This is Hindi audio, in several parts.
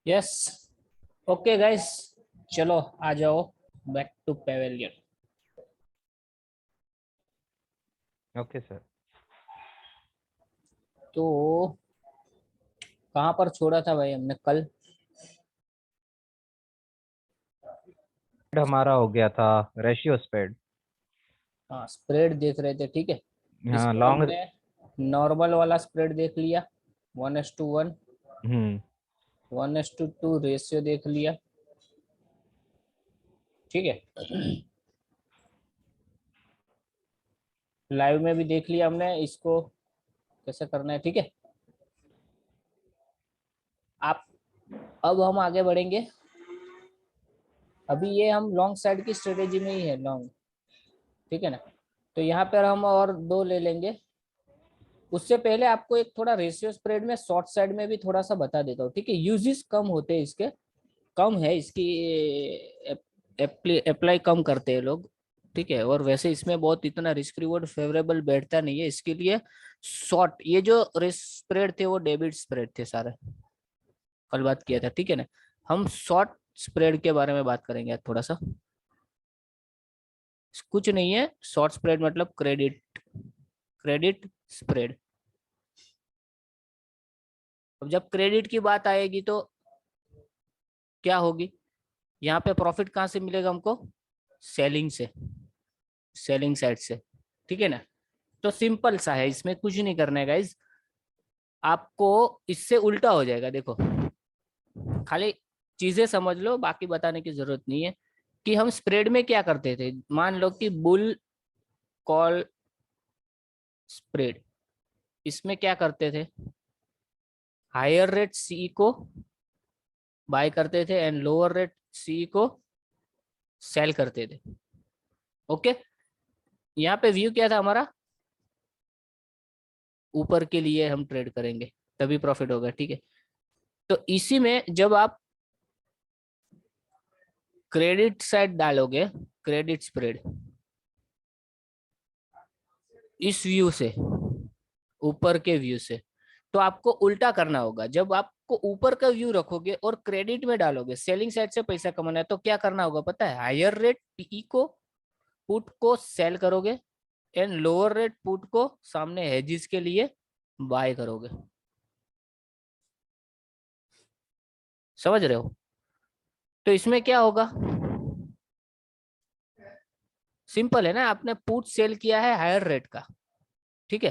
यस। ओके गाइस, चलो आ जाओ back to pavilion. Okay sir. तो कहाँ पर छोड़ा था भाई हमने कल? हमारा हो गया था रेशियो स्प्रेड। हाँ, स्प्रेड देख रहे थे, ठीक है। हाँ इसमें लॉन्ग। हमने नॉर्मल वाला स्प्रेड देख लिया, 1:1, हम्म। 1:2 रेशियो देख लिया, ठीक है। लाइव में भी देख लिया हमने इसको कैसे करना है, ठीक है। आप अब हम आगे बढ़ेंगे। अभी ये हम लॉन्ग साइड की स्ट्रेटेजी में ही है, लॉन्ग, ठीक है ना। तो यहाँ पर हम और दो ले लेंगे। उससे पहले आपको एक थोड़ा रेशियो स्प्रेड में शॉर्ट साइड में भी थोड़ा सा बता देता हूँ, ठीक है। यूजेस कम होते हैं इसके, कम है इसकी, अप्लाई कम करते हैं लोग, ठीक है। और वैसे इसमें बहुत इतना रिस्क रिवॉर्ड फेवरेबल बैठता नहीं है इसके लिए। शॉर्ट ये जो रिस्क स्प्रेड थे वो डेबिट स्प्रेड थे सारे, कल बात किया था, ठीक है ना। हम शॉर्ट स्प्रेड के बारे में बात करेंगे थोड़ा सा। कुछ नहीं है, शॉर्ट स्प्रेड मतलब क्रेडिट, क्रेडिट स्प्रेड। अब जब क्रेडिट की बात आएगी तो क्या होगी, यहाँ पे प्रॉफिट कहाँ से मिलेगा हमको? सेलिंग से, सेलिंग साइड से, ठीक है ना। तो सिंपल सा है, इसमें कुछ नहीं करना है गाइज। आपको इससे उल्टा हो जाएगा, देखो, खाली चीजें समझ लो, बाकी बताने की जरूरत नहीं है। कि हम स्प्रेड में क्या करते थे, मान लो कि बुल कॉल स्प्रेड, इसमें क्या करते थे, हायर रेट सी को बाय करते थे एंड लोअर रेट सी को सेल करते थे। ओके, यहाँ पे व्यू क्या था हमारा, ऊपर के लिए हम ट्रेड करेंगे तभी प्रॉफिट होगा, ठीक है। तो इसी में जब आप क्रेडिट साइड डालोगे, क्रेडिट स्प्रेड, इस व्यू से, ऊपर के व्यू से, तो आपको उल्टा करना होगा। जब आपको ऊपर का व्यू रखोगे और क्रेडिट में डालोगे, सेलिंग साइड से पैसा कमाना है, तो क्या करना होगा पता है, हायर रेट पीई को, पुट को सेल करोगे एंड लोअर रेट पुट को सामने हेजिस के लिए बाय करोगे। समझ रहे हो? तो इसमें क्या होगा, सिंपल है ना, आपने पुट सेल किया है हायर रेट का, ठीक है।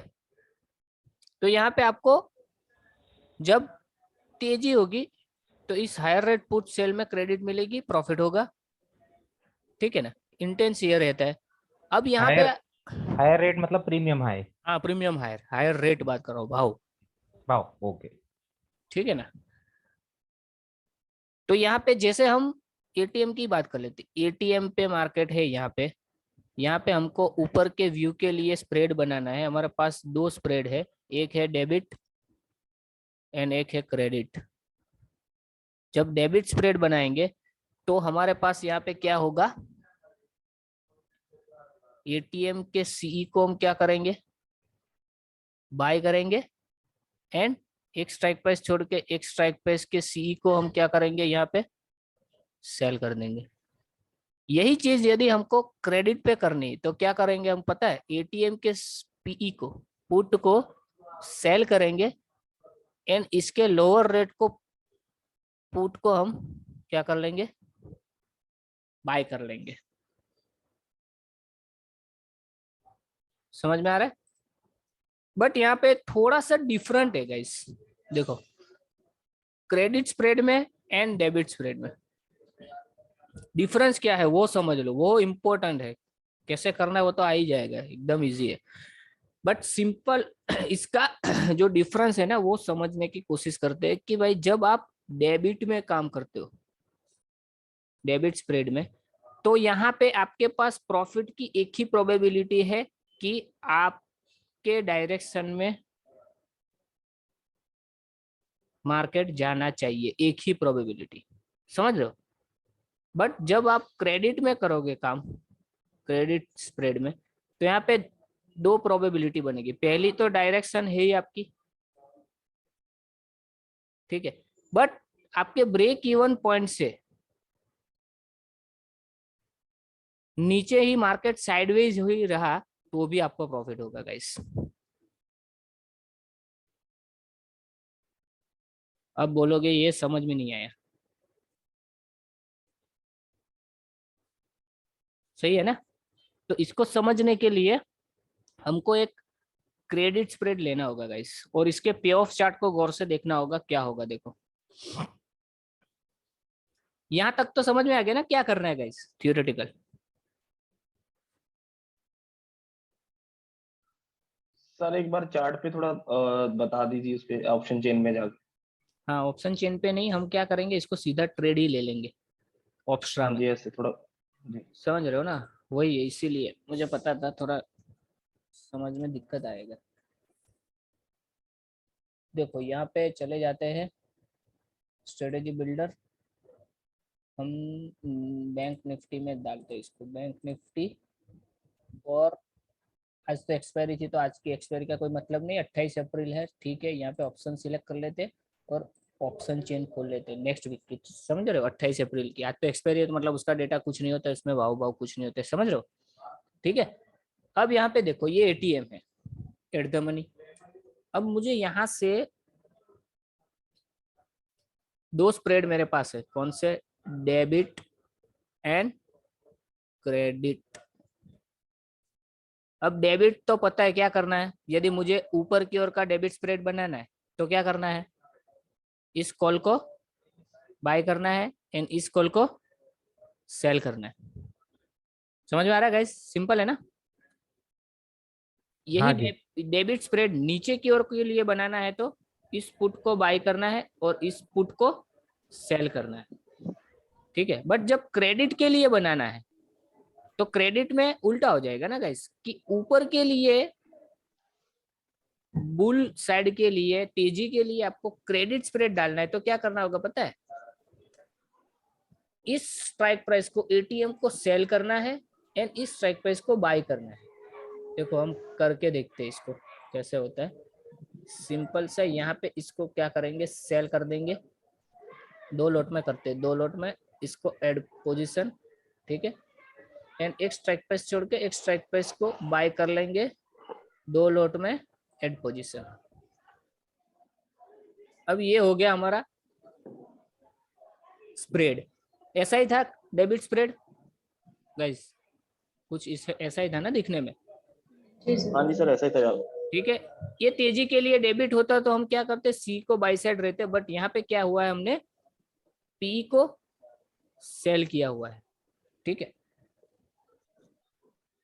तो यहाँ पे आपको जब तेजी होगी तो इस हायर रेट पुट सेल में क्रेडिट मिलेगी, प्रॉफिट होगा, ठीक है ना। इंटेंस ये रहता है। अब यहाँ पे, हायर हायर रेट मतलब प्रीमियम हाई। हाँ प्रीमियम हायर, हायर रेट बात कर रहा हूँ, भाव, वाओ ओके। ठीक है ना। तो यहाँ पे जैसे हम एटीएम की बात कर लेते, एटीएम पे मार्केट है यहाँ पे, यहाँ पे हमको ऊपर के व्यू के लिए स्प्रेड बनाना है। हमारे पास दो स्प्रेड है, एक है डेबिट एंड एक है क्रेडिट। जब डेबिट स्प्रेड बनाएंगे तो हमारे पास यहाँ पे क्या होगा, एटीएम के सीई को हम क्या करेंगे, बाय करेंगे एंड एक स्ट्राइक प्राइस छोड़ के एक स्ट्राइक प्राइस के सीई को हम क्या करेंगे, यहाँ पे सेल कर देंगे। यही चीज यदि हमको क्रेडिट पे करनी तो क्या करेंगे हम पता है, एटीएम के पीई को, पुट को सेल करेंगे एंड इसके लोअर रेट को, पुट को हम क्या कर लेंगे, बाय कर लेंगे। समझ में आ रहा है? बट यहाँ पे थोड़ा सा डिफरेंट है गाइस, देखो, क्रेडिट स्प्रेड में एंड डेबिट स्प्रेड में डिफरेंस क्या है वो समझ लो, वो इम्पोर्टेंट है। कैसे करना है वो तो आ ही जाएगा, एकदम इजी है। बट सिंपल इसका जो डिफरेंस है ना वो समझने की कोशिश करते हैं कि भाई जब आप डेबिट में काम करते हो, डेबिट स्प्रेड में, तो यहाँ पे आपके पास प्रॉफिट की एक ही प्रोबेबिलिटी है कि आपके डायरेक्शन में मार्केट जाना चाहिए, एक ही प्रोबेबिलिटी, समझ रहे हो। बट जब आप क्रेडिट में करोगे काम, क्रेडिट स्प्रेड में, तो यहाँ पे दो प्रोबेबिलिटी बनेगी। पहली तो डायरेक्शन है ही आपकी, ठीक है, बट आपके ब्रेक इवन पॉइंट से नीचे ही मार्केट साइडवेज हुई रहा तो भी आपको प्रॉफिट होगा गाइस। अब बोलोगे ये समझ में नहीं आया, सही है ना। तो इसको समझने के लिए हमको एक क्रेडिट स्प्रेड लेना होगा गाइस, और इसके पे ऑफ चार्ट को गौर से देखना होगा क्या होगा। देखो यहां तक तो समझ में आ गया ना क्या करना है गाइस, थियोरेटिकल। सर एक बार चार्ट पे थोड़ा बता दीजिए, उस पे ऑप्शन चेन में जाके। हाँ ऑप्शन चेन पे नहीं, हम क्या करेंगे इसको सीधा ट्रेड ही ले लेंगे ऑप्स्ट्रा हाँ में, जी, ऐसे थोड़ा जी। समझ रहे हो ना। वही है, इसीलिए मुझे पता था थोड़ा समझ में दिक्कत आएगा। देखो यहाँ पे चले जाते हैं स्ट्रेटेजी बिल्डर, हम बैंक निफ्टी में डालते हैं इसको, बैंक निफ्टी। और आज तो एक्सपायरी थी तो आज की एक्सपायरी का कोई मतलब नहीं, 28 अप्रैल है, ठीक है। यहाँ पे ऑप्शन सिलेक्ट कर लेते और ऑप्शन चेन खोल लेते नेक्स्ट वीक की, समझ रहे हो। 28 अप्रैल की आज तो एक्सपायरी है तो मतलब उसका डेटा कुछ नहीं होता, इसमें भाव भाव कुछ नहीं होते, समझ रहे हो, ठीक है। अब यहाँ पे देखो ये एटीएम है, एट द मनी। अब मुझे यहाँ से दो स्प्रेड मेरे पास है, कौन से, डेबिट एंड क्रेडिट। अब डेबिट तो पता है क्या करना है, यदि मुझे ऊपर की ओर का डेबिट स्प्रेड बनाना है तो क्या करना है, इस कॉल को बाय करना है एंड इस कॉल को सेल करना है। समझ में आ रहा है गाइस, सिंपल है ना। हाँ यही जी। डेबिट स्प्रेड नीचे की ओर के लिए बनाना है तो इस पुट को बाय करना है और इस पुट को सेल करना है, ठीक है। बट जब क्रेडिट के लिए बनाना है तो क्रेडिट में उल्टा हो जाएगा ना गाइस, कि ऊपर के लिए बुल साइड के लिए तेजी के लिए आपको क्रेडिट स्प्रेड डालना है तो क्या करना होगा पता है, इस स्ट्राइक प्राइस को एटीएम को सेल करना है एंड इस स्ट्राइक प्राइस को बाय करना है। देखो हम करके देखते हैं इसको कैसे होता है, सिंपल सा। यहाँ पे इसको क्या करेंगे, सेल कर देंगे, दो लॉट में करते हैं, दो लॉट में इसको ऐड पोजीशन, ठीक है। एंड एक स्ट्राइक प्राइस छोड़ के एक स्ट्राइक प्राइस को बाय कर लेंगे, दो लॉट में ऐड पोजीशन। अब ये हो गया हमारा स्प्रेड, ऐसा ही था डेबिट स्प्रेड गाइस, कुछ इस ऐसा ही था ना दिखने में, हाँ जी सर, ऐसा ही था यार। ठीक है। ये तेजी के लिए डेबिट होता तो हम क्या करते, सी को बाई साइड रहते, बट यहाँ पे क्या हुआ है, हमने पी को सेल किया हुआ है, ठीक है।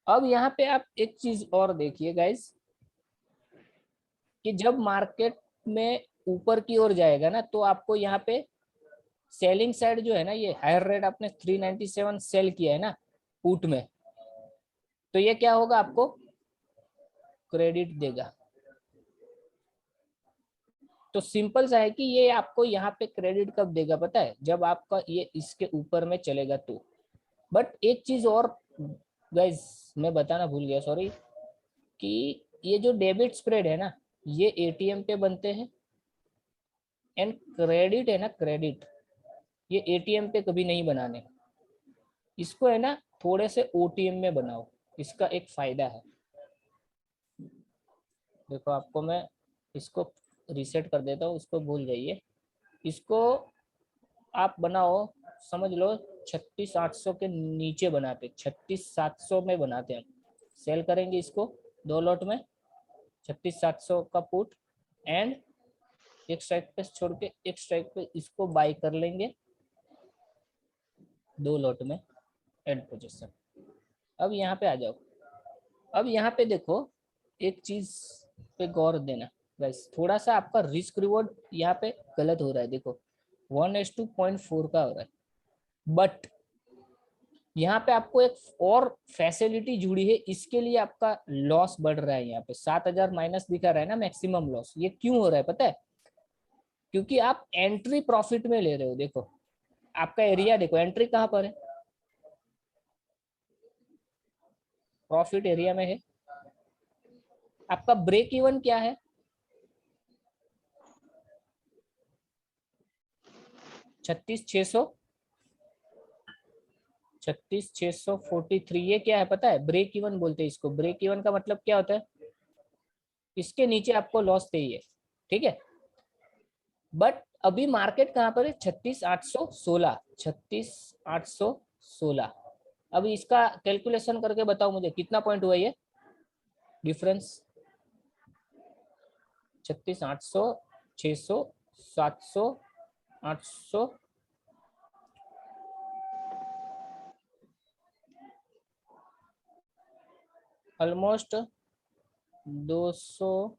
अब यहाँ पे आप एक चीज और देखिए गाइस, कि जब मार्केट में ऊपर की ओर जाएगा ना तो आपको यहाँ पे सेलिंग साइड जो है ना, ये हायर रेट आपने 397 सेल किया है ना पुट में, तो ये क्या होगा, आपको क्रेडिट देगा। तो सिंपल सा है कि ये आपको यहाँ पे क्रेडिट कब देगा पता है, जब आपका ये इसके ऊपर में चलेगा तो। बट एक चीज और गाइस मैं बताना भूल गया, सॉरी, कि ये जो डेबिट स्प्रेड है ना ये एटीएम पे बनते हैं, एंड क्रेडिट है ना, क्रेडिट ये एटीएम पे कभी नहीं बनाने, इसको है ना थोड़े से ओटीएम में बनाओ, इसका एक फायदा है। देखो आपको मैं इसको रीसेट कर देता हूँ, इसको भूल जाइए, इसको आप बनाओ, समझ लो 36,800 के नीचे बनाते, 36,700 में बनाते हैं, सेल करेंगे इसको दो लॉट में 36,700 का पुट, एंड एक स्ट्राइक पे छोड़ के एक स्ट्राइक पे इसको बाय कर लेंगे दो लॉट में एंड पोजीशन। अब यहाँ पे आ जाओ, अब यहाँ पे देखो एक चीज पे गौर देना बस, थोड़ा सा आपका रिस्क रिवॉर्ड यहाँ पे गलत हो रहा है, देखो 1:2.4 का हो रहा है, बट यहाँ पे आपको एक और फैसिलिटी जुड़ी है, इसके लिए आपका लॉस बढ़ रहा है, यहाँ पे 7,000 माइनस दिखा रहा है ना मैक्सिमम लॉस। ये क्यों हो रहा है पता है, क्योंकि आप एंट्री प्रॉफिट में ले रहे हो। देखो आपका एरिया देखो, एंट्री कहाँ पर है, प्रॉफिट एरिया में है। आपका ब्रेक इवन क्या है, 36,643। ये क्या है पता है? ब्रेक इवन बोलते हैं इसको। ब्रेक इवन का मतलब क्या होता है? इसके नीचे आपको लॉस चाहिए, ठीक है। बट अभी मार्केट कहाँ पर है? 36,816, 36,816। अभी इसका कैलकुलेशन करके बताओ मुझे कितना पॉइंट हुआ ये डिफरेंस? 36,800, 600, 700, 800, ऑलमोस्ट 200,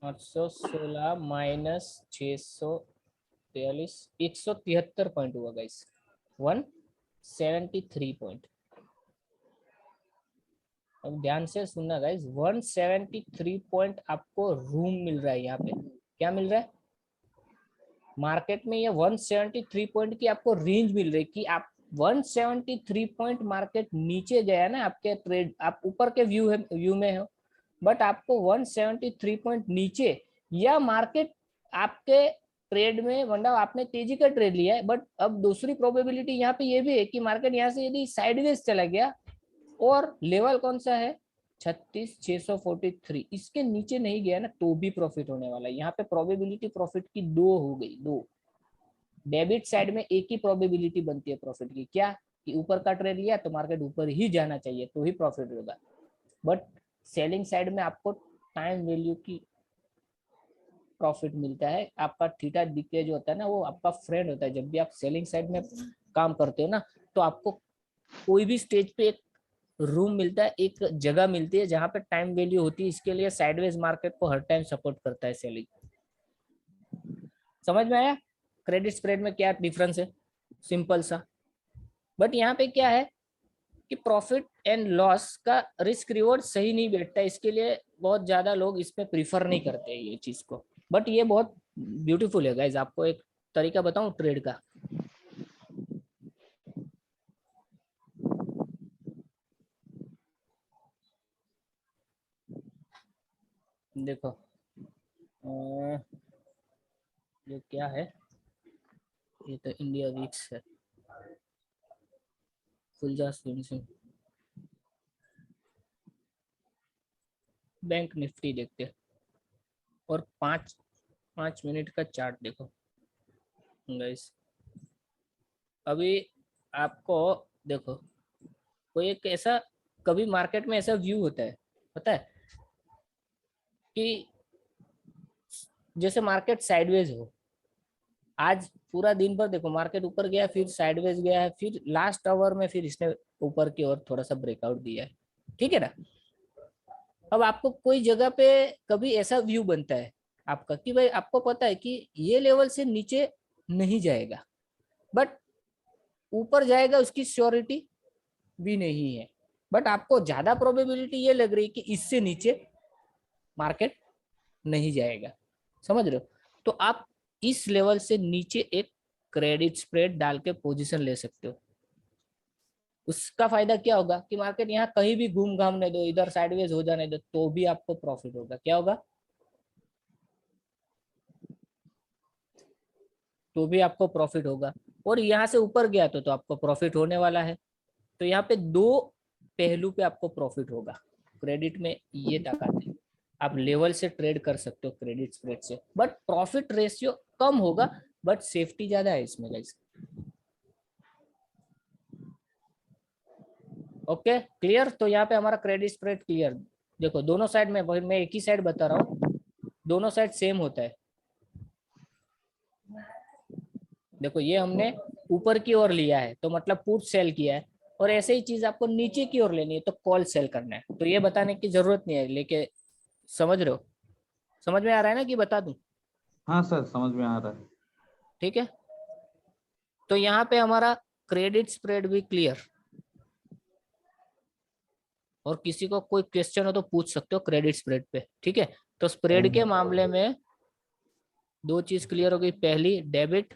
816 माइनस 643, 173 पॉइंट हुआ गाइस, 173 पॉइंट। अब ध्यान से सुनना गाइस, 173 पॉइंट आपको रूम मिल रहा है यहाँ पे। क्या मिल रहा है मार्केट में? ये 173 पॉइंट की आपको रेंज मिल रही है कि आप 173 पॉइंट मार्केट नीचे गया ना आपके ट्रेड, आप ऊपर के व्यू में हो, बट आपको 173 पॉइंट नीचे, या मार्केट आपके ट्रेड में मतलब आपने तेजी का ट्रेड लिया है, बट अब दूसरी प्रोबेबिलिटी यहाँ पे ये भी है कि मार्केट यहाँ से यदि साइडवेज चला गया और लेवल कौन सा है 36,643, इसके नीचे नहीं गया ना तो भी प्रॉफिट होने वाला है। यहाँ पे प्रोबेबिलिटी प्रॉफिट की दो हो गई, दो। डेबिट साइड में एक ही प्रोबेबिलिटी बनती है प्रॉफिट की, क्या कि ऊपर का ट्रेड लिया तो मार्केट ऊपर ही जाना चाहिए तो ही प्रॉफिट होगा। बट सेलिंग साइड में आपको टाइम वैल्यू की प्रॉफिट मिलता है। आपका थीटा डीके जो होता है ना वो आपका फ्रेंड होता है। जब भी आप सेलिंग साइड में काम करते हो ना तो आपको कोई भी स्टेज पे एक रूम मिलता है, एक जगह मिलती है जहां पे टाइम वैल्यू होती है। इसके लिए साइडवेज मार्केट को हर टाइम सपोर्ट करता है सेलिंग। समझ में आया क्रेडिट स्प्रेड में क्या डिफरेंस है? सिंपल सा। बट यहाँ पे क्या है कि प्रॉफिट एंड लॉस का रिस्क रिवॉर्ड सही नहीं बैठता, इसके लिए बहुत ज्यादा लोग इसमें प्रीफर नहीं करते ये चीज को। बट ये बहुत ब्यूटीफुल है गाइज। आपको एक तरीका बताऊं ट्रेड का। देखो ये क्या है, ये तो इंडिया वीक्स है। फुलजा सिंह बैंक निफ्टी देखते हैं और 5 मिनट का चार्ट देखो गाइस। अभी आपको देखो कोई एक ऐसा, कभी मार्केट में ऐसा व्यू होता है पता है कि जैसे मार्केट साइडवेज हो, आज पूरा दिन भर देखो मार्केट ऊपर गया फिर साइडवेज गया है, फिर लास्ट आवर में फिर इसने ऊपर की ओर थोड़ा सा ब्रेकआउट दिया है, ठीक है ना। अब आपको कोई जगह पे कभी ऐसा व्यू बनता है आपका कि भाई आपको पता है कि ये लेवल से नीचे नहीं जाएगा, बट ऊपर जाएगा उसकी श्योरिटी भी नहीं है, बट आपको ज्यादा प्रोबेबिलिटी ये लग रही है कि इससे नीचे मार्केट नहीं जाएगा। समझ रहे हो? तो आप इस लेवल से नीचे एक क्रेडिट स्प्रेड डाल के पोजीशन ले सकते हो। उसका फायदा क्या होगा कि मार्केट यहाँ कहीं भी घूम घामने दो, इधर साइडवेज हो जाने दो, तो भी आपको प्रॉफिट होगा। क्या होगा? तो भी आपको प्रॉफिट होगा। और यहाँ से ऊपर गया तो आपको प्रॉफिट होने वाला है। तो यहाँ पे दो पहलू पे आपको प्रॉफिट होगा। क्रेडिट में ये ताकत है, आप लेवल से ट्रेड कर सकते हो क्रेडिट स्प्रेड से, बट प्रॉफिट रेशियो कम होगा, बट सेफ्टी ज्यादा है इसमें गाइस। Okay clear? तो यहाँ पे हमारा क्रेडिट स्प्रेड क्लियर। देखो दोनों साइड में, मैं एक ही साइड बता रहा हूँ, दोनों साइड सेम होता है। देखो ये हमने ऊपर की ओर लिया है तो मतलब पुट सेल किया है, और ऐसे ही चीज आपको नीचे की ओर लेनी है तो कॉल सेल करना है। तो ये बताने की जरूरत नहीं है, लेके समझ रहे हो? समझ में आ रहा है ना कि बता दूं? हाँ सर, समझ में आ रहा है। ठीक है, तो यहाँ पे हमारा क्रेडिट स्प्रेड भी क्लियर। और किसी को कोई क्वेश्चन हो तो पूछ सकते हो क्रेडिट स्प्रेड पे, ठीक है। तो स्प्रेड के मामले में दो चीज क्लियर हो गई, पहली डेबिट,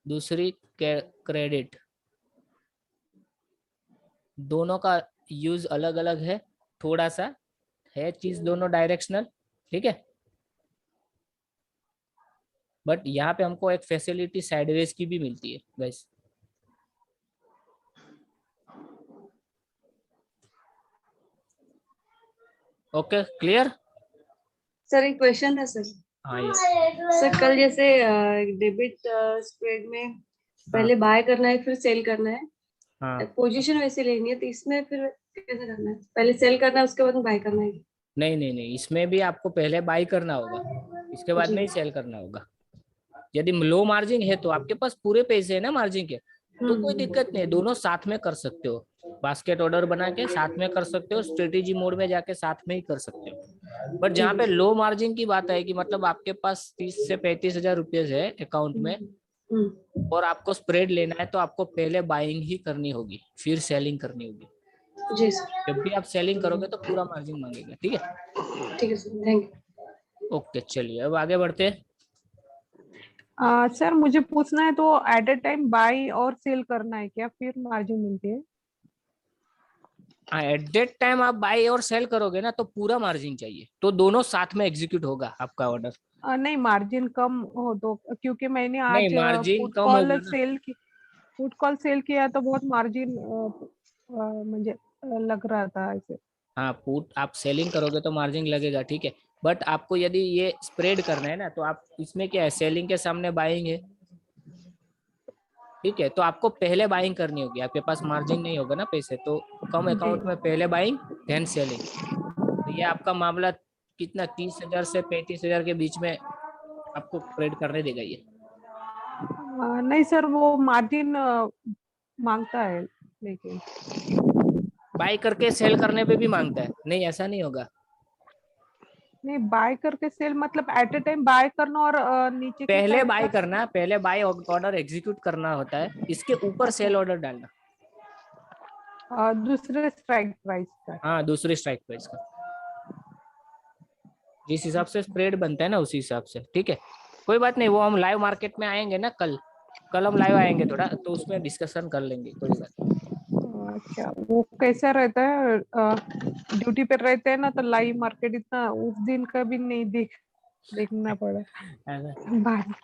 दूसरी क्रेडिट। दोनों का यूज अलग अलग है, थोड़ा सा है चीज दोनों डायरेक्शनल, ठीक है। बट यहाँ पे हमको एक फैसिलिटी साइडवेज की भी मिलती है गाइस। Okay clear. सर एक क्वेश्चन था सर। हाँ ये सर कल जैसे डेबिट स्प्रेड में पहले बाय करना है फिर सेल करना है, हाँ पोजीशन वैसे लेनी है, तो इसमें फिर कैसे करना है? पहले सेल करना है उसके बाद बाय करना है? नहीं नहीं नहीं, इसमें भी आपको पहले बाई करना होगा, इसके बाद जी। में ही सेल करना होगा। यदि लो मार्जिन है तो आपके पास पूरे पैसे है ना मार्जिन के, तो कोई दिक्कत नहीं है, दोनों साथ में कर सकते हो। बास्केट ऑर्डर बना के साथ में कर सकते हो, स्ट्रेटेजी मोड में जाके साथ में ही कर सकते हो। बट जहाँ पे लो मार्जिन की बात आएगी, मतलब आपके पास 30 से 35 हजार रुपये है अकाउंट में और आपको स्प्रेड लेना है, तो आपको पहले बाइंग ही करनी होगी फिर सेलिंग करनी होगी। जी सर। जब भी आप सेलिंग करोगे तो पूरा मार्जिन मांगेगा, ठीक है। ठीक है सर, थैंक यू। ओके चलिए अब आगे बढ़ते हैं। सर मुझे पूछना है, तो एट अ टाइम बाय और सेल करना है क्या, फिर मार्जिन मिलती है? एट दैट टाइम आप बाई और सेल करोगे ना तो पूरा मार्जिन चाहिए, तो दोनों साथ में एग्जीक्यूट होगा आपका ऑर्डर। नहीं मार्जिन कम हो तो, क्योंकि मैंने नहीं आज मार्जिन पुट कम कॉल होगा ना। सेल की, पुट कॉल सेल किया तो बहुत मार्जिन मुझे लग रहा था ऐसे। हाँ पुट आप सेलिंग करोगे तो मार्जिन लगेगा, ठीक है। बट आपको यदि ये स्प्रेड करना है ना, तो आप इसमें क्या है, सेलिंग के सामने बाइंग है, ठीक है। तो आपको पहले बाइंग करनी होगी, आपके पास मार्जिन नहीं होगा ना पैसे, तो कम जी। अकाउंट में पहले बाइंग देन सेलिंग। तो ये आपका मामला कितना 30 हजार से 35 हजार के बीच में आपको ट्रेड करने देगा ये। नहीं सर, वो मार्जिन मांगता है लेकिन। बाई करके सेल करने पे भी मांगता है, नहीं ऐसा नहीं होगा। नहीं, बाय करके सेल मतलब एट अ टाइम बाय करना और नीचे के पहले साइड बाय का करना, पहले बाय ऑर्डर एग्जीक्यूट करना होता है, इसके ऊपर अच्छा, सेल ऑर्डर डालना। दूसरे स्ट्राइक प्राइस का। हाँ दूसरी स्ट्राइक प्राइस का, जिस हिसाब से स्प्रेड बनता है ना उसी हिसाब से, ठीक है। कोई बात नहीं, वो हम लाइव मार्केट में आएंगे ना कल, कल हम लाइव आएंगे थोड़ा, तो उसमें डिस्कशन कर लेंगे, कोई बात नहीं। अच्छा, वो कैसा रहता है? ड्यूटी पे रहते हैं ना, तो लाइव मार्केट इतना उस दिन का भी नहीं देखना पड़ा। बाद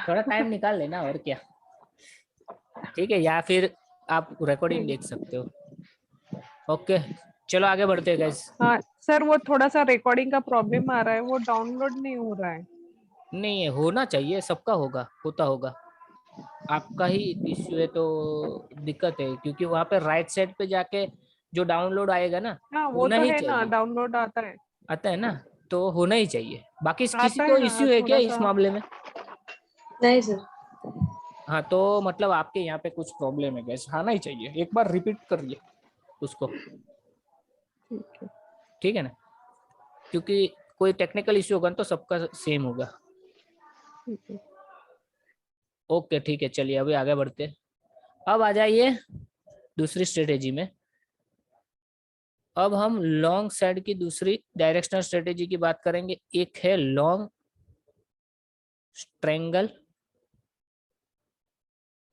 थोड़ा टाइम निकाल लेना और क्या, ठीक है, या फिर आप रिकॉर्डिंग देख सकते हो। ओके चलो आगे बढ़ते हैं गाइस। हाँ सर, वो थोड़ा सा रिकॉर्डिंग का प्रॉब्लम आ रहा है, वो डाउनलोड नहीं हो रहा है। नहीं होना चाहिए, सबका होगा, होता होगा, आपका ही इश्यू है तो दिक्कत है, क्योंकि वहां पे राइट साइड पे जाके जो डाउनलोड आएगा ना, हाँ वो होना तो ही है ना, चाहिए, डाउनलोड आता है। आता है ना, तो होना ही चाहिए। बाकी किसी आता को है ना इश्यू है क्या थोड़ा इस सा। मामले में? नहीं सर। हाँ तो मतलब आपके यहाँ पे कुछ प्रॉब्लम है गैस, आना ही चाहिए, एक बार रिपीट करिए उसको, ठीक है। ठीक है ना, क्योंकि कोई टेक्निकल इश्यू होगा तो सबका सेम होगा। ठीक है। ओके ठीक है चलिए अभी आगे बढ़ते हैं। अब आ जाइए दूसरी स्ट्रेटेजी में। अब हम लॉन्ग साइड की दूसरी डायरेक्शनल स्ट्रेटेजी की बात करेंगे। एक है लॉन्ग स्ट्रेंगल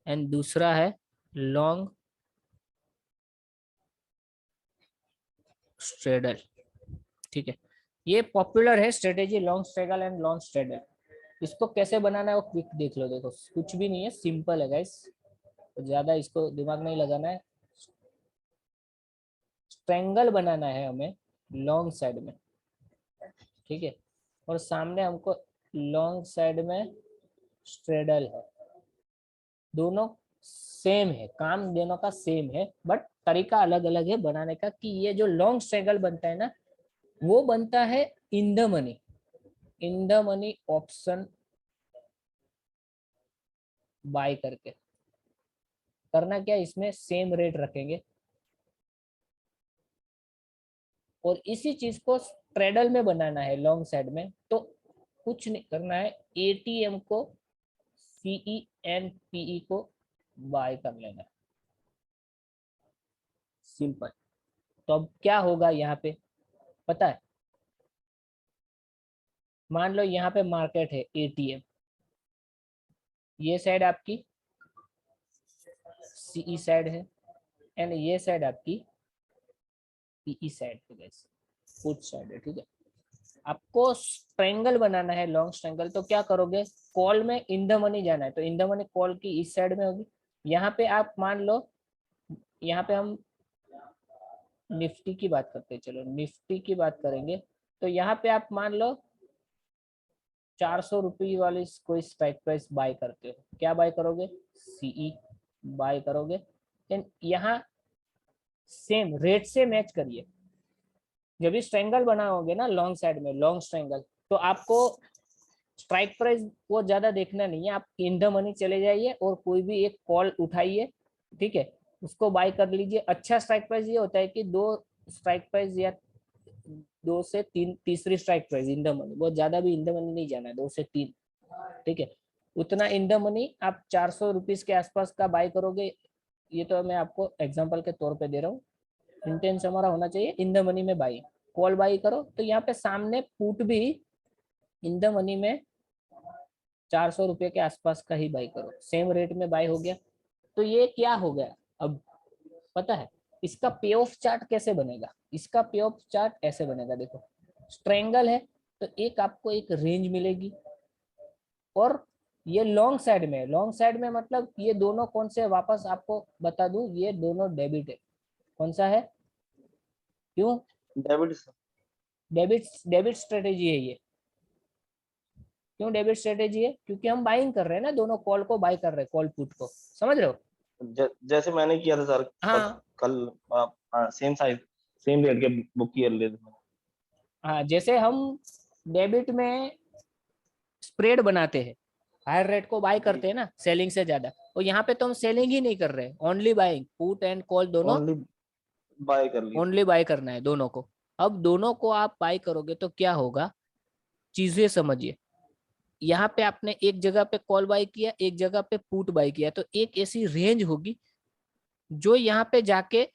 एंड दूसरा है लॉन्ग स्ट्रेडल, ठीक है। ये पॉपुलर है strategy, long strangle and long straddle. इसको कैसे बनाना है वो क्विक देख लो, देखो कुछ भी नहीं है, सिंपल है गाइस, ज्यादा इसको दिमाग नहीं लगाना है। स्ट्रेंगल बनाना है हमें लॉन्ग साइड में, ठीक है, और सामने हमको लॉन्ग साइड में स्ट्रेडल है। दोनों सेम है, काम दोनों का सेम है, बट तरीका अलग अलग है बनाने का। कि ये जो लॉन्ग स्ट्रेगल बनता है ना, वो बनता है in the money, in the money option buy करके। करना क्या, इसमें सेम रेट रखेंगे और इसी चीज को ट्रेडल में बनाना है लॉन्ग साइड में। तो कुछ नहीं करना है, एटीएम को सीई एंड पीई को बाय कर लेना, सिंपल। तो अब क्या होगा यहाँ पे पता है, मान लो यहाँ पे मार्केट है एटीएम, ये साइड आपकी सीई साइड है एंड ये साइड आपकी पीई साइड है, पुट साइड है, ठीक है। आपको स्ट्रेंगल बनाना है, लॉन्ग स्ट्रेंगल, तो क्या करोगे, कॉल में इन द मनी जाना है, तो इन द मनी कॉल की इस साइड में होगी। यहाँ पे आप मान लो, यहाँ पे हम निफ्टी की बात करते हैं, चलो निफ्टी की बात करेंगे, तो यहाँ पे आप मान लो 400 रुपये वाली कोई स्ट्राइक प्राइस बाय करते हो, क्या बाय करोगे, सीई बाय करोगे। देन यहाँ सेम रेट से मैच करिए, जब भी स्ट्रेंगल बनाओगे ना लॉन्ग साइड में, लॉन्ग स्ट्रेंगल, तो आपको स्ट्राइक प्राइस वो ज्यादा देखना नहीं है, आप इन द मनी चले जाइए और कोई भी एक कॉल उठाइए, ठीक है, उसको बाय कर लीजिए। अच्छा स्ट्राइक प्राइस ये होता है कि 2 स्ट्राइक प्राइस या 2 से 3 तीसरी strike price in the money, बहुत ज्यादा भी इन द मनी नहीं जाना है, 2 से 3, ठीक है, उतना इन द मनी आप 400 रुपीज के आसपास का बाय करोगे। ये तो मैं आपको एग्जांपल के तौर पे दे रहा हूँ, इंटेंस हमारा होना चाहिए इन द मनी में बाई, कॉल बाई करो, तो यहाँ पे सामने पुट भी इन द मनी में 400 रुपये के आसपास का ही बाई करो, सेम रेट में बाई हो गया। तो ये क्या हो गया, अब पता है इसका पे ऑफ चार्ट कैसे बनेगा, इसका पे ऑफ चार्ट ऐसे बनेगा, देखो स्ट्रेंगल है तो एक आपको एक रेंज मिलेगी, और ये लॉन्ग साइड में, लॉन्ग साइड में मतलब ये दोनों कौन से, वापस आपको बता दूं, ये दोनों डेबिट है, कौन सा है, क्यों, डेबिट स्ट्रेटेजी है ये, क्यों डेबिट स्ट्रेटेजी है, क्योंकि हम बाइंग कर रहे हैं ना, दोनों कॉल को बाय कर रहे हैं, कॉल पुट को, समझ रहे हो। जैसे मैंने किया था सर, हाँ कल सेम साइज सेम रेट के बुक किए ले थे। हाँ, जैसे हम डेबिट में स्प्रेड बनाते हैं, हायर रेट को बाय करते हैं ना सेलिंग से ज्यादा, और यहाँ पे तो हम सेलिंग ही नहीं कर रहे, only buying, put and call दोनों ओनली बाय कर लिया, ओनली बाय करना है दोनों को। अब दोनों को आप बाय करोगे तो क्या होगा, चीजें समझिए, यहाँ पे आपने एक जगह पे कॉल बाय किया, एक जगह पे पुट बाय किया, तो एक ऐसी रेंज होगी जो यहाँ पे जाके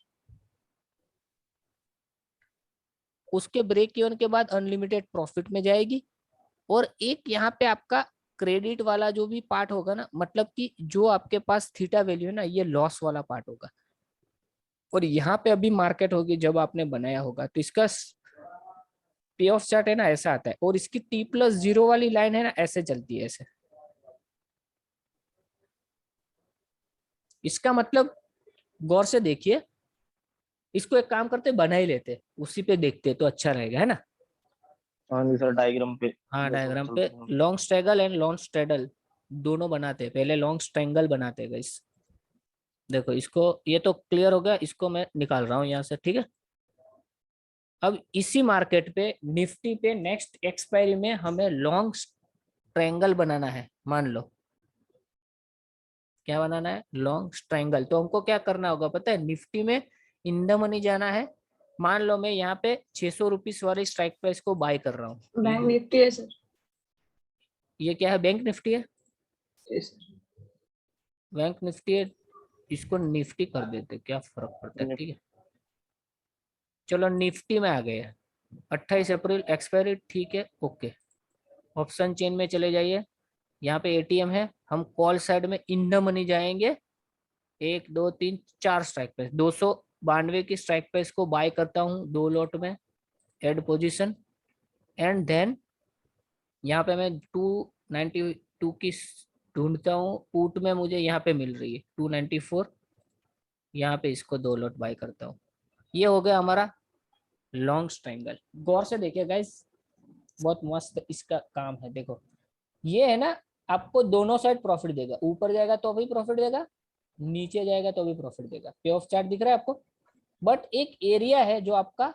उसके ब्रेक इवन के बाद अनलिमिटेड प्रॉफिट में जाएगी, और एक यहाँ पे आपका क्रेडिट वाला जो भी पार्ट होगा ना, मतलब कि जो आपके पास थीटा वैल्यू है ना, ये लॉस वाला पार्ट होगा, और यहाँ पे अभी मार्केट होगी जब आपने बनाया होगा, तो इसका पे ऑफ चार्ट है ना ऐसा आता है, और इसकी T+0 वाली लाइन है ना ऐसे चलती है ऐसे, इसका मतलब गौर से देखिए, इसको एक काम करते बना ही लेते, उसी पे देखते तो अच्छा रहेगा, है ना। हाँ जी सर, डायग्राम पे, हाँ डायग्राम पे long strangle and long straddle दोनों बनाते हैं, पहले लॉन्ग स्ट्रेंगल बनाते हैं गाइस, देखो इसको, ये तो क्लियर हो गया, इसको मैं निकाल रहा हूँ यहाँ से, ठीक है। अब इसी मार्केट पे निफ्टी पे नेक्स्ट एक्सपायरी में हमें लॉन्ग स्ट्रेंगल बनाना है, मान लो क्या बनाना है, लॉन्ग स्ट्रेंगल, तो हमको क्या करना होगा पता है, निफ्टी में इन द मनी जाना है, मान लो मैं यहाँ पे 600 रुपीज वाली स्ट्राइक प्राइस को बाय कर रहा हूँ, बैंक निफ्टी है सर, ये क्या है, बैंक निफ्टी है, यस सर, बैंक निफ्टी है, इसको निफ्टी कर देते, क्या फर्क पड़ता है, ठीक है, चलो निफ्टी में आ गए, 28 अप्रैल एक्सपायरी, ठीक है, ओके, ऑप्शन चेन में चले जाइए, यहाँ पे एटीएम है, हम कॉल साइड में इन द मनी जाएंगे, 1 2 3 4 स्ट्राइक प्राइस, 292 की स्ट्राइक प्राइस को बाय करता हूँ 2 लॉट में, एड पोजीशन, एंड देन यहाँ पे मैं 292 की ढूंढता हूँ, पुट में मुझे यहाँ पे मिल रही है 294, यहाँ पे इसको 2 लॉट बाय करता हूँ, ये हो गया हमारा लॉन्ग स्ट्रेंगल। गौर से देखिए गाइस, बहुत मस्त इसका काम है, देखो ये है ना, आपको दोनों साइड प्रॉफिट देगा, ऊपर जाएगा तो भी प्रॉफिट देगा, नीचे जाएगा तो भी प्रॉफिट देगा, पे ऑफ चार्ट दिख रहा है आपको, बट एक एरिया है जो आपका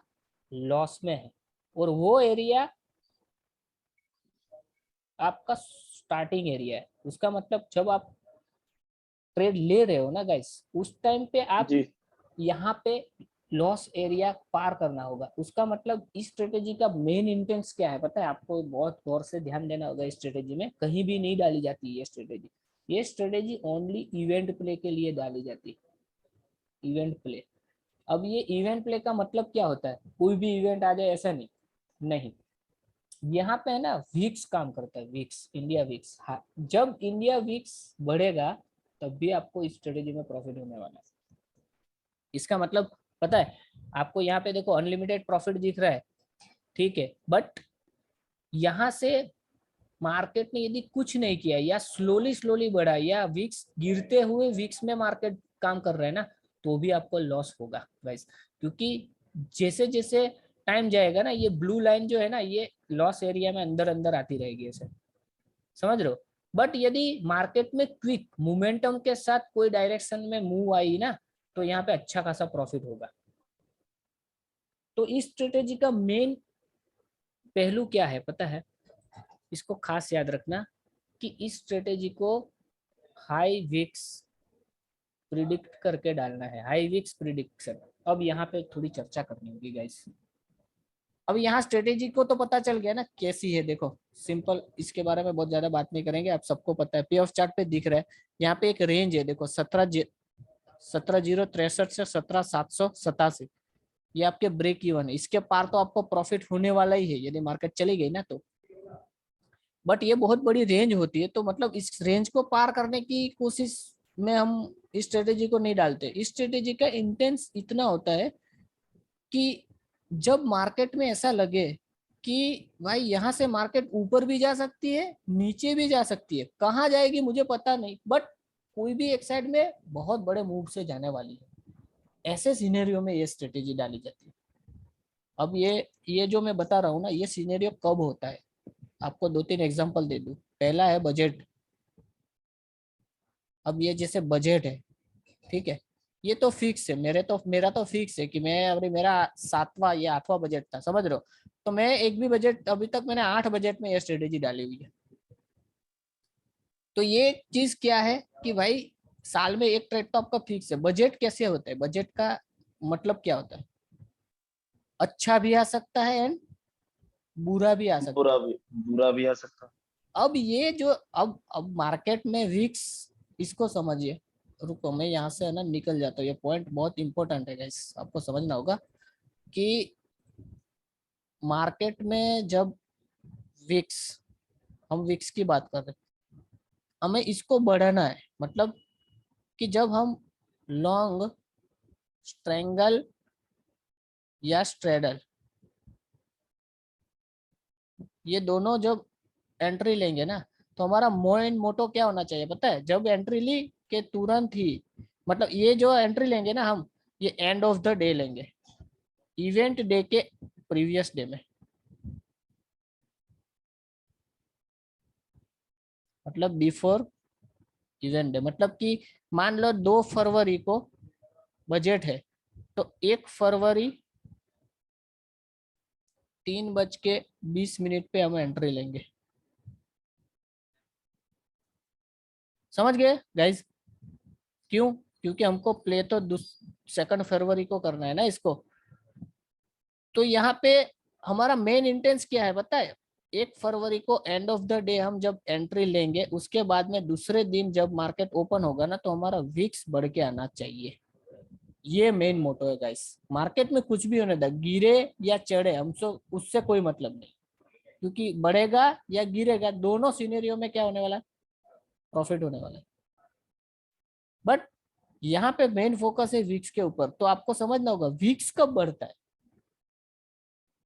लॉस में है, और वो एरिया आपका स्टार्टिंग एरिया है, उसका मतलब जब आप ट्रेड ले रहे हो ना गाइस, उस टाइम पे आप जी, यहाँ पे लॉस एरिया पार करना होगा, उसका मतलब इस स्ट्रेटेजी का मेन इंटेंस क्या है पता है आपको, बहुत गौर से ध्यान देना होगा, इस स्ट्रेटेजी में कहीं भी नहीं डाली जाती ये स्ट्रेटेजी ओनली इवेंट प्ले के लिए डाली जाती है, इवेंट प्ले। अब ये इवेंट प्ले का मतलब क्या होता है, कोई भी इवेंट आ जाए ऐसा नहीं, यहाँ पे है ना वीक्स काम करता है, वीक्स, इंडिया वीक्स, हाँ, जब इंडिया वीक्स बढ़ेगा तब भी आपको इस स्ट्रेटेजी में प्रॉफिट होने वाला है, इसका मतलब पता है आपको, यहाँ पे देखो अनलिमिटेड प्रॉफिट दिख रहा है, ठीक है, बट यहाँ से मार्केट ने यदि कुछ नहीं किया या स्लोली स्लोली बढ़ा या विक्स गिरते हुए विक्स में मार्केट काम कर रहा है ना, तो भी आपको लॉस होगा गाइस, क्योंकि जैसे जैसे टाइम जाएगा ना, ये ब्लू लाइन जो है ना, ये लॉस एरिया में अंदर अंदर आती रहेगी ऐसे, समझ रहे हो। बट यदि मार्केट में क्विक मोमेंटम के साथ कोई डायरेक्शन में मूव आई ना, तो यहाँ पे अच्छा खासा प्रॉफिट होगा। तो इस स्ट्रेटेजी का मेन पहलू क्या है पता है, इसको खास याद रखना कि इस स्ट्रेटेजी को हाई विक्स प्रिडिक्ट करके डालना है, हाई विक्स प्रिडिक्शन। अब यहाँ पे थोड़ी चर्चा करनी होगी गाइस। अब यहाँ स्ट्रेटेजी को तो पता चल गया ना कैसी है, देखो सिंपल, इसके बारे में बहुत ज्यादा बात नहीं करेंगे, आप सबको पता है। पे ऑफ चार्ट पे दिख रहा है, यहाँ पे एक रेंज है, देखो 17,063 से 17,787, ये आपके ब्रेक इवन है। इसके पार तो आपको प्रॉफिट होने वाला ही है यदि मार्केट चली गई ना तो। बट ये बहुत बड़ी रेंज होती है, तो मतलब इस रेंज को पार करने की कोशिश में हम इस स्ट्रेटेजी को नहीं डालते। इस स्ट्रेटेजी का इंटेंस इतना होता है कि जब मार्केट में ऐसा लगे कि भाई यहाँ से मार्केट ऊपर भी जा सकती है, नीचे भी जा सकती है, कहाँ जाएगी मुझे पता नहीं, बट कोई भी एक साइड में बहुत बड़े मूव से जाने वाली है, ऐसे सिनेरियो में ये स्ट्रेटेजी डाली जाती है। अब ये जो मैं बता रहा हूँ ना, ये सिनेरियो कब होता है, आपको 2-3 एग्जांपल दे दूं। पहला है बजट। अब ये जैसे बजट है, ठीक है, ये तो फिक्स है, मेरा तो फिक्स है कि मैं, अरे मेरा 7वां या 8वां बजट था, समझ रहे हो, तो मैं एक भी बजट, अभी तक मैंने 8 बजट में ये स्ट्रेटेजी डाली हुई है। तो ये चीज क्या है कि भाई साल में एक ट्रेड तो आपका फिक्स है। बजट कैसे होता है, बजट का मतलब क्या होता है, अच्छा भी आ सकता है एंड बुरा भी आ सकता है। बुरा भी आ सकता। अब ये जो अब मार्केट में विक्स, इसको समझिए। रुको मैं यहाँ से है ना निकल जाता हूँ, ये पॉइंट बहुत इंपॉर्टेंट है गाइस, आपको समझना होगा कि मार्केट में जब विक्स, हम विक्स की बात कर रहे हैं, हमें इसको बढ़ाना है, मतलब कि जब हम लॉन्ग, स्ट्रेंगल या स्ट्रेडल, ये दोनों जब एंट्री लेंगे ना, तो हमारा मेन मोटो क्या होना चाहिए पता है, जब एंट्री ली के तुरंत ही, मतलब ये जो एंट्री लेंगे ना हम, ये एंड ऑफ द डे लेंगे, इवेंट डे के प्रीवियस डे में, मतलब बिफोर इवेंट डे। मतलब कि मान लो 2 फरवरी को बजट है, तो 1 फरवरी 3:20 पे हम एंट्री लेंगे, समझ गए गाइज। क्यों, क्योंकि हमको प्ले तो 2 फरवरी को करना है ना इसको। तो यहाँ पे हमारा मेन इंटेंस क्या है पता है, 1 फरवरी को एंड ऑफ द डे हम जब एंट्री लेंगे, उसके बाद में दूसरे दिन जब मार्केट ओपन होगा ना, तो हमारा विक्स बढ़ के आना चाहिए। ये मेन मोटो है गाइस। मार्केट में कुछ भी होने दे, गिरे या चढ़े, हमसे उससे कोई मतलब नहीं, क्योंकि बढ़ेगा या गिरेगा, दोनों सिनेरियो में क्या होने वाला है, प्रॉफिट होने वाला है। बट यहाँ पे मेन फोकस है विक्स के ऊपर, तो आपको समझना होगा विक्स कब बढ़ता है।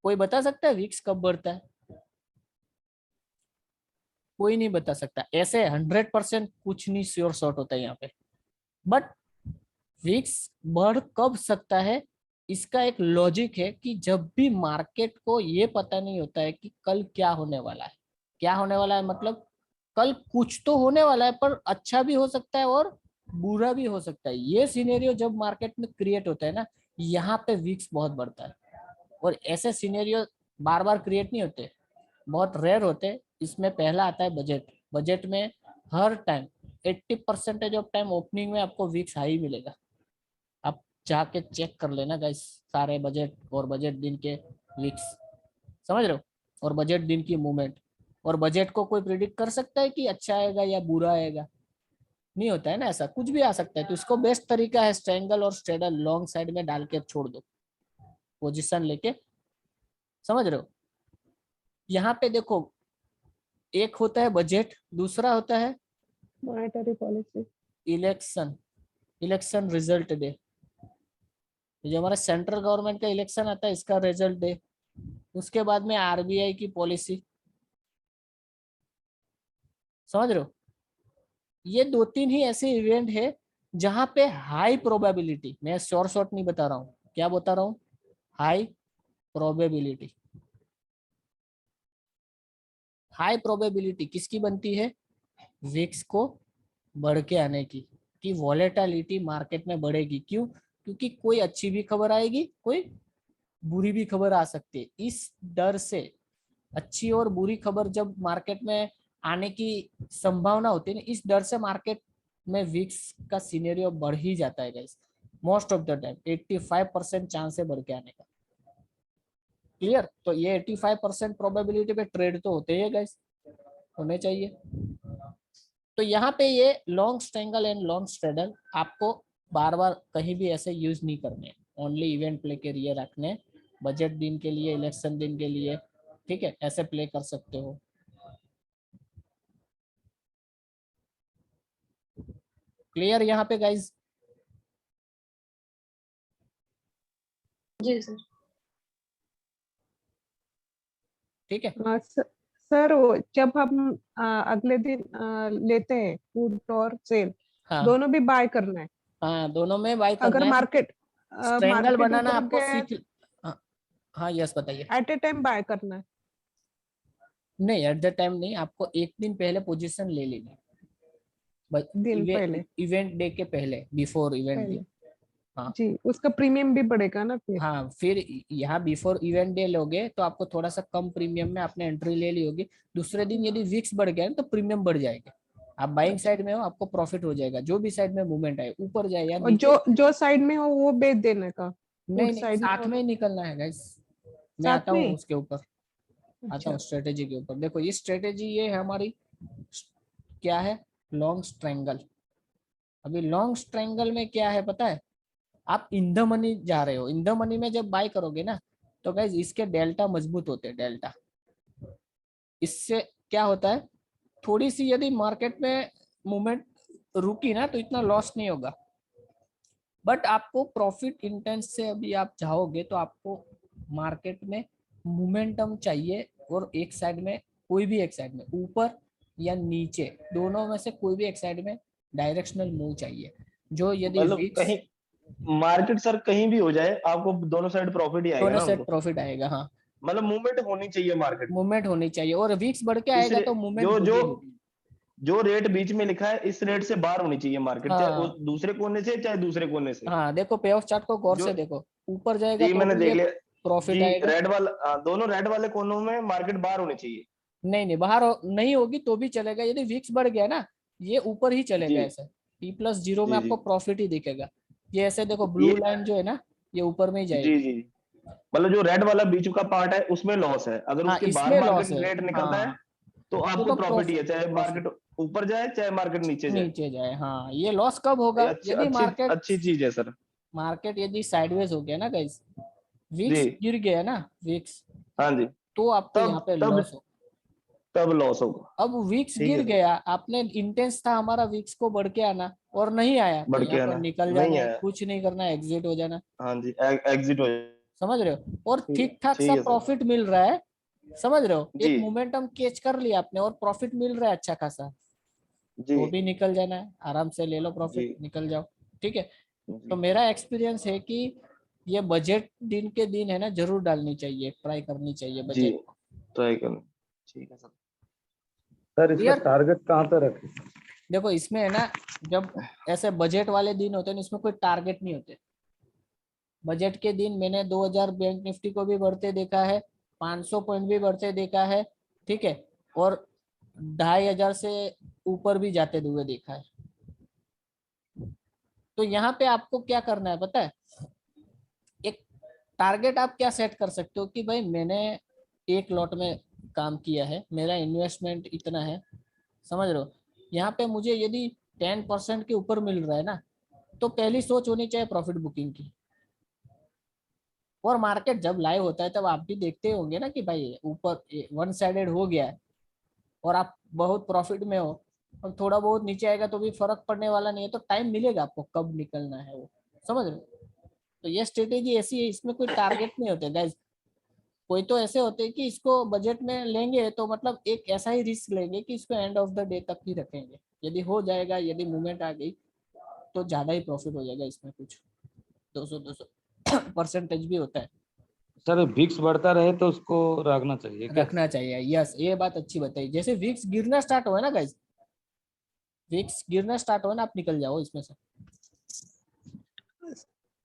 कोई बता सकता है विक्स कब बढ़ता है? कोई नहीं बता सकता, ऐसे 100% कुछ नहीं श्योर शॉट होता है यहाँ पे। बट विक्स बढ़ कब सकता है, इसका एक लॉजिक है कि जब भी मार्केट को ये पता नहीं होता है कि कल क्या होने वाला है। क्या होने वाला है मतलब कल कुछ तो होने वाला है, पर अच्छा भी हो सकता है और बुरा भी हो सकता है। ये सिनेरियो जब मार्केट में क्रिएट होता है ना, यहाँ पे विक्स बहुत बढ़ता है। और ऐसे सिनेरियो बार बार क्रिएट नहीं होते, बहुत रेयर होते। इसमें पहला आता है बजट। बजट में हर टाइम 80% ऑफ टाइम ओपनिंग में आपको विक्स हाई मिलेगा। आप जाके चेक कर लेना गाइस, सारे बजट और बजट दिन के विक्स, समझ रहे हो, और बजट दिन की मूवमेंट। और बजट को कोई प्रिडिक्ट कर सकता है कि अच्छा आएगा या बुरा आएगा? नहीं होता है ना, ऐसा कुछ भी आ सकता है। तो इसको बेस्ट तरीका है स्ट्रेंगल और स्ट्रेडल लॉन्ग साइड में डाल के छोड़ दो, पोजीशन लेके, समझ रहे हो। यहाँ पे देखो, एक होता है बजट, दूसरा होता है monetary policy, election result day. जो हमारा सेंट्रल गवर्नमेंट का इलेक्शन आता है, इसका रिजल्ट डे। उसके बाद में आरबीआई की पॉलिसी, समझ रहे हो? ये 2-3 ही ऐसे इवेंट है जहां पे हाई प्रोबेबिलिटी, मैं शॉर्ट नहीं बता रहा हूँ, क्या बता रहा हूँ, हाई प्रोबेबिलिटी। हाई प्रोबेबिलिटी किसकी बनती है? विक्स को बढ़ के आने की, कि वॉलेटिलिटी मार्केट में बढ़ेगी। क्यों? क्योंकि कोई अच्छी भी खबर आएगी, कोई बुरी भी खबर आ सकती है। इस डर से, अच्छी और बुरी खबर जब मार्केट में आने की संभावना होती है ना, इस डर से मार्केट में विक्स का सिनेरियो बढ़ ही जाता है guys. Most of the time 85% chance है बढ़ के आने का। क्लियर? तो ये 85% प्रोबेबिलिटी पे ट्रेड तो होते ही गाइस, होने चाहिए। तो यहाँ पे ये long strangle and long straddle आपको बार बार कहीं भी ऐसे यूज नहीं करने, ओनली इवेंट प्ले के लिए रखने, बजट दिन के लिए, इलेक्शन दिन के लिए, ठीक है, ऐसे प्ले कर सकते हो। क्लियर यहाँ पे गाइज? जी सर। ठीक है। सर वो जब हम अगले दिन लेते हैं पुट और सेल, हाँ दोनों भी बाय करना है? हाँ, दोनों में बाय करना अगर है। मार्केट स्ट्रैंगल बनाना ऊपर आपको गया सीख। हाँ हाँ, यस बताइए। एट ए टाइम बाय करना है? नहीं, एट द टाइम नहीं, आपको एक दिन पहले पोजीशन ले लेनी, दिन पहले, इवेंट डे के पहले, बिफोर इवेंट डे। पहले। हाँ जी, उसका प्रीमियम भी बढ़ेगा ना फिर? हाँ, फिर यहाँ बिफोर इवेंट डे लोगे तो आपको थोड़ा सा कम प्रीमियम में आपने एंट्री ले ली होगी। दूसरे दिन यदि विक्स बढ़ गया तो प्रीमियम बढ़ जाएगा। आप बाइंग अच्छा। साइड में हो, आपको प्रॉफिट हो जाएगा, जो भी साइड में मूवमेंट आए, ऊपर जाए या और नीचे। जो साइड में हो वो बेच देने का? नहीं पुट नहीं, साइड में साथ हो में ही तो निकलना है गाइस। मैं साथ आता में हूँ ही? उसके ऊपर, आता हूँ अच्छा। स्ट्रेटेजी के ऊपर। देखो ये स्ट्रेटेजी, ये है हमारी, क्या है, लॉन्ग स्ट्रैंगल। अभी लॉन्ग स्ट्रैंगल में क्या है पता है? आप इन द मनी जा रहे हो, इन द मनी में जब बाय करोगे ना, तो गाइस इसके डेल्टा मजबूत होते हैं, डेल्टा। इससे क्या होता है, थोड़ी सी यदि मार्केट में मूवमेंट रुकी ना तो इतना लॉस नहीं होगा। बट आपको प्रॉफिट इंटेंस से अभी आप जाओगे तो आपको मार्केट में मोमेंटम चाहिए, और एक साइड में, कोई भी एक साइड में, ऊपर या नीचे, दोनों में से कोई भी एक साइड में डायरेक्शनल मूव चाहिए। जो यदि मतलब विक्स, कहीं मार्केट सर कहीं भी हो जाए, आपको दोनों साइड प्रॉफिट ही आएगा दोनों ना साइड हमको। प्रॉफिट आएगा। हाँ, मतलब मूवमेंट होनी चाहिए मार्केट में। मूवमेंट होनी चाहिए, और विक्स बढ़ के इस आएगा रे, तो मूवमेंट जो जो होगी होगी। जो रेट बीच में लिखा है, इस रेट से बाहर होनी चाहिए मार्केट, चाहे हाँ दूसरे कोने से चाहे दूसरे कोने से। हाँ, देखो पे ऑफ चार्ट को गौर जो से देखो, ऊपर जाएगा जी तो मैंने भी देख ये लिया प्रॉफिट जी, आएगा। रेड वाला दोनों रेड वाले कोनों में मार्केट बाहर होनी चाहिए। नहीं बाहर नहीं होगी तो भी चलेगा, यदि विक्स बढ़ गया ना, ये ऊपर ही जी चलेगा ऐसे। T+0 में जी जी आपको प्रॉफिट ही दिखेगा। ये ऐसे देखो, ये ब्लू लाइन जो है ना, ये ऊपर में ही जी जाएगी। जी मतलब जो रेड वाला बीच का पार्ट है उसमें लॉस है, अगर हाँ, उसके बाहर इसमें लॉस मार्केट है। रेट निकलता है हाँ, तो तो आपको प्रॉफिट ही है, चाहे प्रॉफिट मार्केट ऊपर जाए चाहे मार्केट नीचे जाए। नीचे जाए। हाँ, ये लॉस कब ये होगा? अच्छी यदि अच्छी मार्केट, अच्छी चीज है सर। मार्केट यदि साइडवेज हो गया ना गाइस, जी विक्स गिर गया ना, विक्स, हाँ जी, तो आपको यहाँ तब पे तब लॉस हो। तब लॉस होगा। अब विक्स ठीक गिर है सर, गया, आपने इंटेंस था हमारा विक्स को बढ़ के आना, और नहीं आया, तो बढ़ के यहाँ पर आना निकल जाना नहीं है, आया। कुछ नहीं करना है, एग्जिट हो जाना। हाँ जी, एग्जिट हो जाए। समझ रहे हो? और ठीक है, ठीक ठाक सा ठीक है सर। प्रॉफिट मिल रहा है। समझ रहे हो? जी एक मोमेंटम कैच कर लिया आपने और प्रॉफिट मिल रहा है अच्छा खासा, जी तो भी निकल जाना है, आराम से ले लो प्रॉफिट, जी निकल जाओ। ठीक है। तो जी मेरा एक्सपीरियंस है कि ये बजट दिन के दिन है ना, जरूर डालनी चाहिए, ट्राई करनी चाहिए जी, बजट। ट्राई करना। ठीक है सर। सर इसका क्लियर? टारगेट कहाँ पे रखें? देखो इसमें है ना, जब ऐसे बजट वाले दिन होते हैं ना, इसमें कोई टारगेट नहीं होते। बजट के दिन मैंने 2000 बैंक निफ्टी को भी बढ़ते देखा है, 500 पॉइंट भी बढ़ते देखा है, ठीक है, और 2500 से ऊपर भी जाते हुए देखा है। तो यहाँ पे आपको क्या करना है पता है? एक टारगेट आप क्या सेट कर सकते हो कि भाई मैंने एक लॉट में काम किया है, मेरा इन्वेस्टमेंट इतना है। समझ रहे हो? यहाँ पे मुझे यदि 10% के ऊपर मिल रहा है ना, तो पहली सोच होनी चाहिए प्रॉफिट बुकिंग की। और मार्केट जब लाइव होता है तब आप भी देखते होंगे ना कि भाई ऊपर वन साइडेड हो गया है और आप बहुत प्रॉफिट में हो, और थोड़ा बहुत नीचे आएगा तो भी फर्क पड़ने वाला नहीं है, तो टाइम मिलेगा आपको कब निकलना है वो। समझ रहे हो? तो ये स्ट्रेटेजी ऐसी है, इसमें कोई टारगेट नहीं होते गाइस। कोई तो ऐसे होते हैं कि इसको बजट में लेंगे तो मतलब एक ऐसा ही रिस्क लेंगे कि इसको एंड ऑफ द डे तक ही रखेंगे, यदि हो जाएगा, यदि मूवमेंट आ गई तो ज्यादा ही प्रॉफिट हो जाएगा इसमें, कुछ 200 % भी होता है। सर विक्स बढ़ता रहे तो उसको रखना चाहिए क्या? रखना चाहिए, यस, ये बात अच्छी बताई। जैसे विक्स गिरना स्टार्ट हुआ ना गाइस, विक्स गिरना स्टार्ट हुआ ना, आप निकल जाओ इसमें से।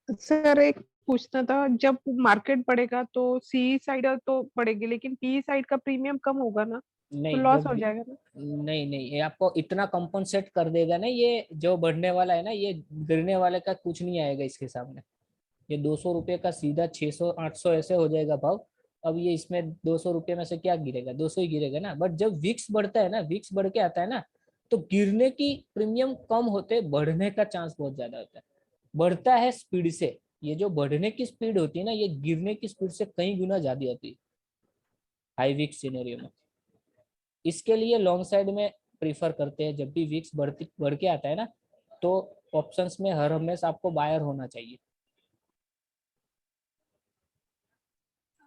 सर एक पूछना था, जब मार्केट बढ़ेगा तो सी साइड तो बढ़ेगी, लेकिन पी साइड का प्रीमियम कम होगा ना, तो नहीं, लॉस जब हो जाएगा ना? नहीं नहीं, ये आपको इतना कंपनसेट कर देगा ना, ये जो बढ़ने वाला है ना, ये गिरने वाले का कुछ नहीं आएगा इसके सामने। ये 200 रुपये का सीधा 600 800 ऐसे हो जाएगा भाव। अब ये इसमें 200 रुपये में से क्या गिरेगा, 200 ही गिरेगा ना। बट जब विक्स बढ़ता है ना, विक्स बढ़ के आता है ना, तो गिरने की प्रीमियम कम होते, बढ़ने का चांस बहुत ज्यादा होता है। बढ़ता है स्पीड से, ये जो बढ़ने की स्पीड होती है ना, ये गिरने की स्पीड से कई गुना ज्यादा होती है हाई विक्स सिनेरियो में। इसके लिए लॉन्ग साइड में प्रीफर करते हैं, जब भी विक्स बढ़ के आता है ना, तो ऑप्शंस में हर हमेशा आपको बायर होना चाहिए।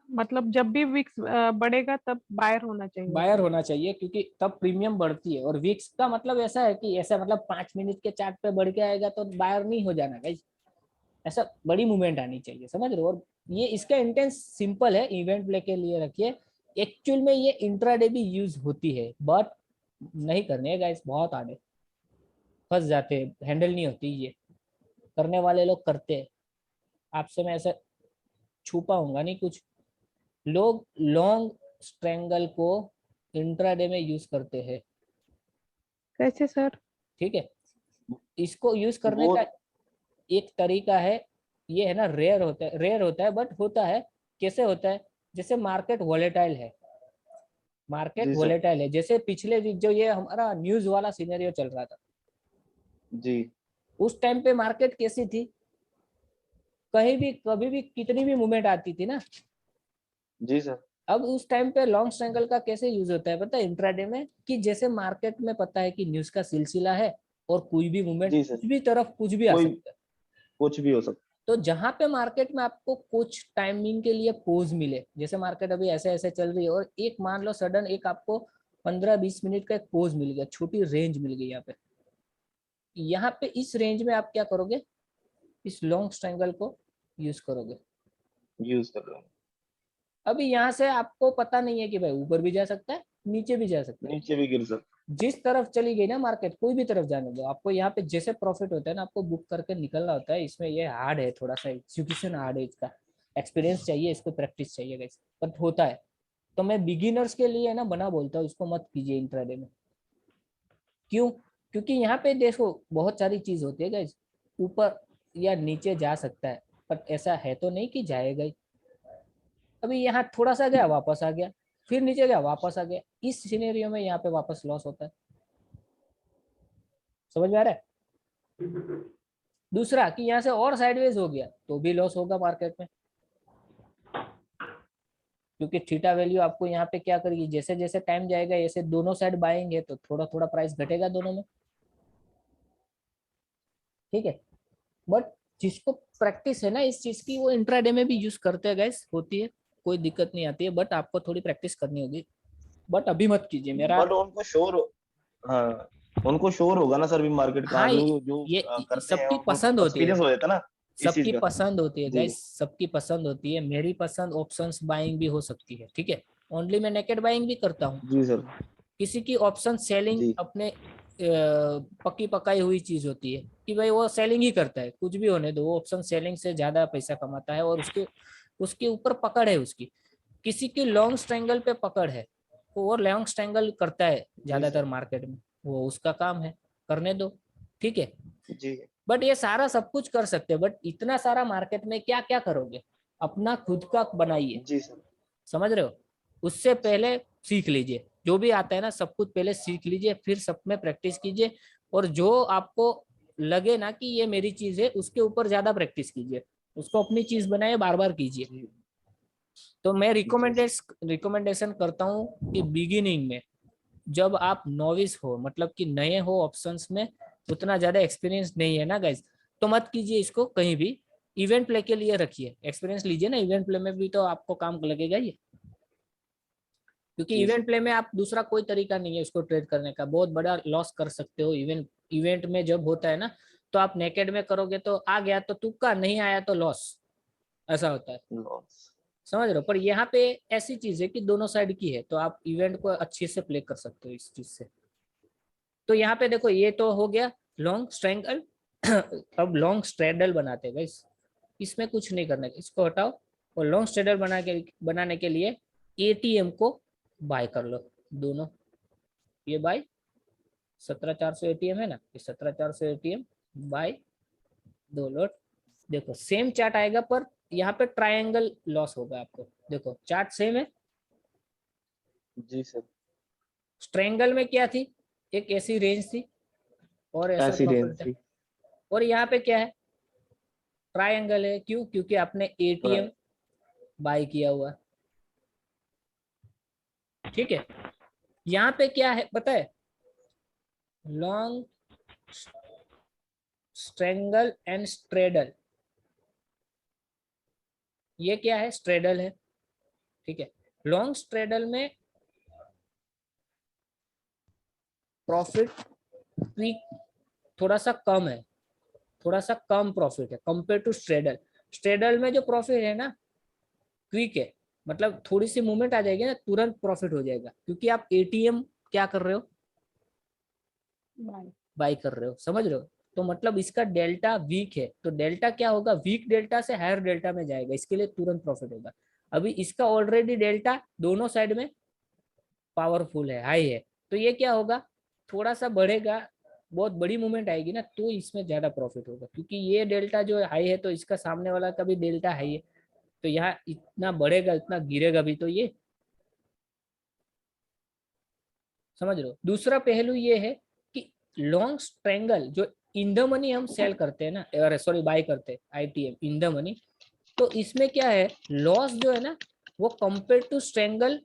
मतलब जब भी विक्स बढ़ेगा तब बायर होना चाहिए। बायर होना चाहिए, क्योंकि तब प्रीमियम बढ़ती है। और विक्स का मतलब ऐसा है कि ऐसा मतलब 5 मिनट के चार्ट पे बढ़ के आएगा तो बायर नहीं हो जाना गाइस, ऐसा बड़ी मूवमेंट आनी चाहिए, समझ रहे हो। और ये इसका इंटेंस सिंपल है, इवेंट प्ले के लिए रखिए। एक्चुअल में ये इंट्राडे भी यूज होती है, बट नहीं करने गाइस, बहुत आगे फंस जाते हैं, हैंडल नहीं होती ये। करने वाले लोग करते हैं, आपसे मैं ऐसा छुपाऊंगा नहीं कुछ। लोग लॉन्ग स्ट्रेंगल को इंट्राडे में यूज करते हैं, कैसे सर? ठीक है। इसको यूज करने वो का एक तरीका है, ये है ना, रेयर होता है बट होता है। कैसे होता है? जैसे मार्केट वॉलेटाइल है, मार्केट जी सर। वॉलेटाइल है। जैसे पिछले वीक जो ये हमारा न्यूज वाला सिनेरियो चल रहा था, जी उस टाइम पे मार्केट कैसी थी? कहीं भी कभी भी कितनी भी मूवमेंट आती थी ना। जी सर। अब उस टाइम पे लॉन्ग स्ट्रैंगल का कैसे यूज होता है पता है इंट्राडे में? कि जैसे मार्केट में पता है कि न्यूज का सिलसिला है और कोई भी मूवमेंट, जी सर। कुछ भी तरफ कुछ भी आ कोई सकता है। कुछ भी हो सकता तो जहां पे मार्केट में आपको कुछ टाइमिंग के लिए पोज मिले, जैसे मार्केट अभी ऐसे ऐसे चल रही है और एक मान लो सडन एक आपको 15-20 मिनट का एक पोज मिल गया, छोटी रेंज मिल गई यहाँ पे इस रेंज में आप क्या करोगे? इस लॉन्ग स्ट्रैंगल को यूज करोगे। यूज कर रहे हैं। अभी यहाँ से आपको पता नहीं है कि भाई ऊपर भी जा सकता है, नीचे भी जा सकता है। नीचे भी गिर सकता जिस तरफ चली गई ना मार्केट, कोई भी तरफ जाने दो, आपको यहाँ पे जैसे प्रॉफिट होता है ना, आपको बुक करके निकलना होता है। इसमें ये हार्ड है, थोड़ा सा एग्जीक्यूशन हार्ड है, इसका एक्सपीरियंस चाहिए, इसको प्रैक्टिस चाहिए गाइस, बट होता है। तो मैं बिगिनर्स के लिए ना बना बोलता हूँ, इसको मत कीजिए इंट्राडे में। क्यों? क्योंकि यहाँ पे देखो बहुत सारी चीज होती है गाइस, ऊपर या नीचे जा सकता है, बट ऐसा है तो नहीं कि जाएगा ही। अभी यहाँ थोड़ा सा गया, वापस आ गया, फिर नीचे गया, वापस आ गया। इस सिनेरियो में यहाँ पे वापस लॉस होता है। समझ में आ रहा है? दूसरा कि यहाँ से और साइडवेज हो गया तो भी लॉस होगा मार्केट में, क्योंकि थीटा वैल्यू आपको यहाँ पे क्या करेगी, जैसे जैसे टाइम जाएगा, ऐसे दोनों साइड बाइंग है तो थोड़ा थोड़ा प्राइस घटेगा दोनों में, ठीक है। बट जिसको प्रैक्टिस है ना इस चीज की, वो इंट्राडे में भी यूज करते हैं गाइस, होती है, कोई दिक्कत नहीं आती है। बट आपको थोड़ी प्रैक्टिस करनी होगी, बट अभी मत कीजिए है। मेरा। बट उनको श्योर, हाँ, उनको श्योर होगा ना सर भी मार्केट कहाँ, हाँ, जो जो ये करते हैं सबकी उनको पसंद होती है, एक्सपीरियंस हो जाता है ना इस चीज सबकी का। पसंद होती है जी गाइस, सबकी पसंद होती है। मेरी पसंद ऑप्शंस बाइंग भी हो सकती है, ठीक है। ओनली मैं नेकेड बाइंग भी करता हूँ। जी सर। किसी की ऑप्शन सेलिंग जी अपने पक्की पकाई हुई चीज होती है कि भाई वो सेलिंग ही करता है, कुछ भी होने दो, वो ऑप्शन सेलिंग से ज्यादा पैसा कमाता है और उसके उसके ऊपर पकड़ है उसकी। किसी की लॉन्ग स्ट्रैंगल पे पकड़ है, वो लॉन्ग स्ट्रैंगल करता है जी ज्यादातर सर। मार्केट में, वो उसका काम है, करने दो, ठीक है। जी बट ये सारा सब कुछ कर सकते हैं, बट इतना सारा मार्केट में क्या क्या करोगे? अपना खुद का बनाइए, जी सर। समझ रहे हो। उससे पहले सीख लीजिए, जो भी आता है ना सब कुछ पहले सीख लीजिए, फिर सब में प्रैक्टिस कीजिए। और जो आपको लगे ना कि ये मेरी चीज है, उसके ऊपर ज्यादा प्रैक्टिस कीजिए, उसको अपनी चीज बनाए, बार बार कीजिए। जी तो मैं जी सर। रिकमेंडेशन करता हूँ कि बिगिनिंग में, जब आप नोविस हो, मतलब कि नए हो ऑप्शंस में, उतना ज्यादा एक्सपीरियंस नहीं है ना गाइस, तो मत कीजिए इसको कहीं भी। इवेंट प्ले के लिए रखिए, एक्सपीरियंस लीजिए ना, इवेंट प्ले में भी तो आपको काम लगेगा ये, क्योंकि जी इवेंट प्ले में आप दूसरा कोई तरीका नहीं है उसको ट्रेड करने का, बहुत बड़ा लॉस कर सकते हो। इवेंट में जब होता है ना, तो आप नेकेड में करोगे तो आ गया तो तुक्का, नहीं आया तो लॉस, ऐसा होता है, लॉस। समझ रहे हो। पर यहाँ पे ऐसी चीज है कि दोनों साइड की है, तो आप इवेंट को अच्छे से प्ले कर सकते हो इस चीज से। तो यहाँ पे देखो ये तो हो गया लॉन्ग स्ट्रैंगल। अब लॉन्ग स्ट्रेडल बनाते हैं गाइस, इसमें कुछ नहीं करना है, इसको हटाओ और लॉन्ग स्ट्रेडल बनाने के लिए एटीएम को बाय कर लो दोनों। ये बाय 17,400 एटीएम है ना, ये 17,400 एटीएम बाय 2 लॉट। देखो सेम चार्ट आएगा, पर यहाँ पे ट्रायंगल लॉस होगा आपको। देखो चार्ट सेम है, जी सर। स्ट्रेंगल में क्या थी, एक ऐसी रेंज थी और ऐसा ऐसी रेंज प्रॉफिट है, थी। और यहाँ पे क्या है, ट्रायंगल है। क्यों? क्योंकि आपने एटीएम बाय किया हुआ, ठीक है। यहाँ पे क्या है पता है, लॉन्ग स्ट्रेंगल एंड स्ट्रेडल, ये क्या है, स्ट्रेडल है, ठीक है। लॉन्ग स्ट्रेडल में प्रॉफिट क्विक थोड़ा सा कम है, थोड़ा सा कम प्रॉफिट है कंपेयर टू स्ट्रेडल। स्ट्रेडल में जो प्रॉफिट है ना क्विक है, मतलब थोड़ी सी मूवमेंट आ जाएगी ना तुरंत प्रॉफिट हो जाएगा, क्योंकि आप एटीएम क्या कर रहे हो, बाय कर रहे हो, समझ रहे हो। तो मतलब इसका डेल्टा वीक है, तो डेल्टा क्या होगा, वीक डेल्टा से हायर डेल्टा में जाएगा, इसके लिए तुरंत प्रॉफिट होगा। अभी इसका ऑलरेडी डेल्टा दोनों साइड में पावरफुल है, हाई है, तो ये क्या होगा, थोड़ा सा बढ़ेगा, बहुत बड़ी मूवमेंट आएगी ना, तो इसमें ज्यादा प्रॉफिट होगा, क्योंकि ये डेल्टा जो हाई है तो इसका सामने वाला का भी डेल्टा हाई है, तो यहाँ इतना बढ़ेगा इतना गिरेगा भी, तो ये समझ लो। दूसरा पहलू ये है कि लॉन्ग स्ट्रेंगल जो इन द मनी हम सेल करते हैं ना, अरे सॉरी बाय करते हैं आईटीएम इन द मनी, तो इसमें क्या है, लॉस जो है ना वो कंपेयर टू स्ट्रेंगल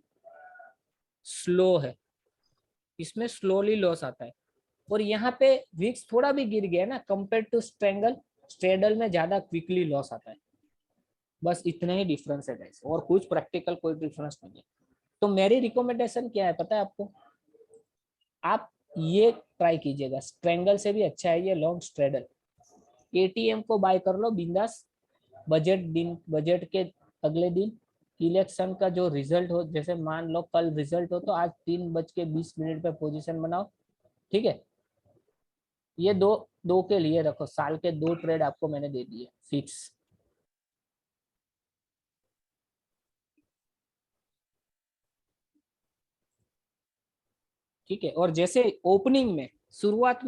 स्लो है, इसमें स्लोली लॉस आता है। और यहाँ पे विक्स थोड़ा भी गिर गया ना कंपेयर टू स्ट्रेंगल, स्ट्रेडल में ज्यादा क्विकली लॉस आता है। बस इतना ही डिफरेंस है गाइस, और कुछ प्रैक्टिकल कोई डिफरेंस नहीं है। तो मेरी रिकमेंडेशन क्या है पता है आपको, आप ये ट्राई कीजिएगा, स्ट्रेंगल से भी अच्छा है ये लॉन्ग स्ट्रेडल। एटीएम को बाय कर लो बिंदास, बजट के अगले दिन इलेक्शन का जो रिजल्ट हो, जैसे मान लो कल रिजल्ट हो तो आज 3:20 पे पोजीशन बनाओ, ठीक है। ये दो के लिए रखो, साल के 2 ट्रेड आपको मैंने दे दिए फिक्स। ठीक है, और जैसे ओपनिंग में शुरुआत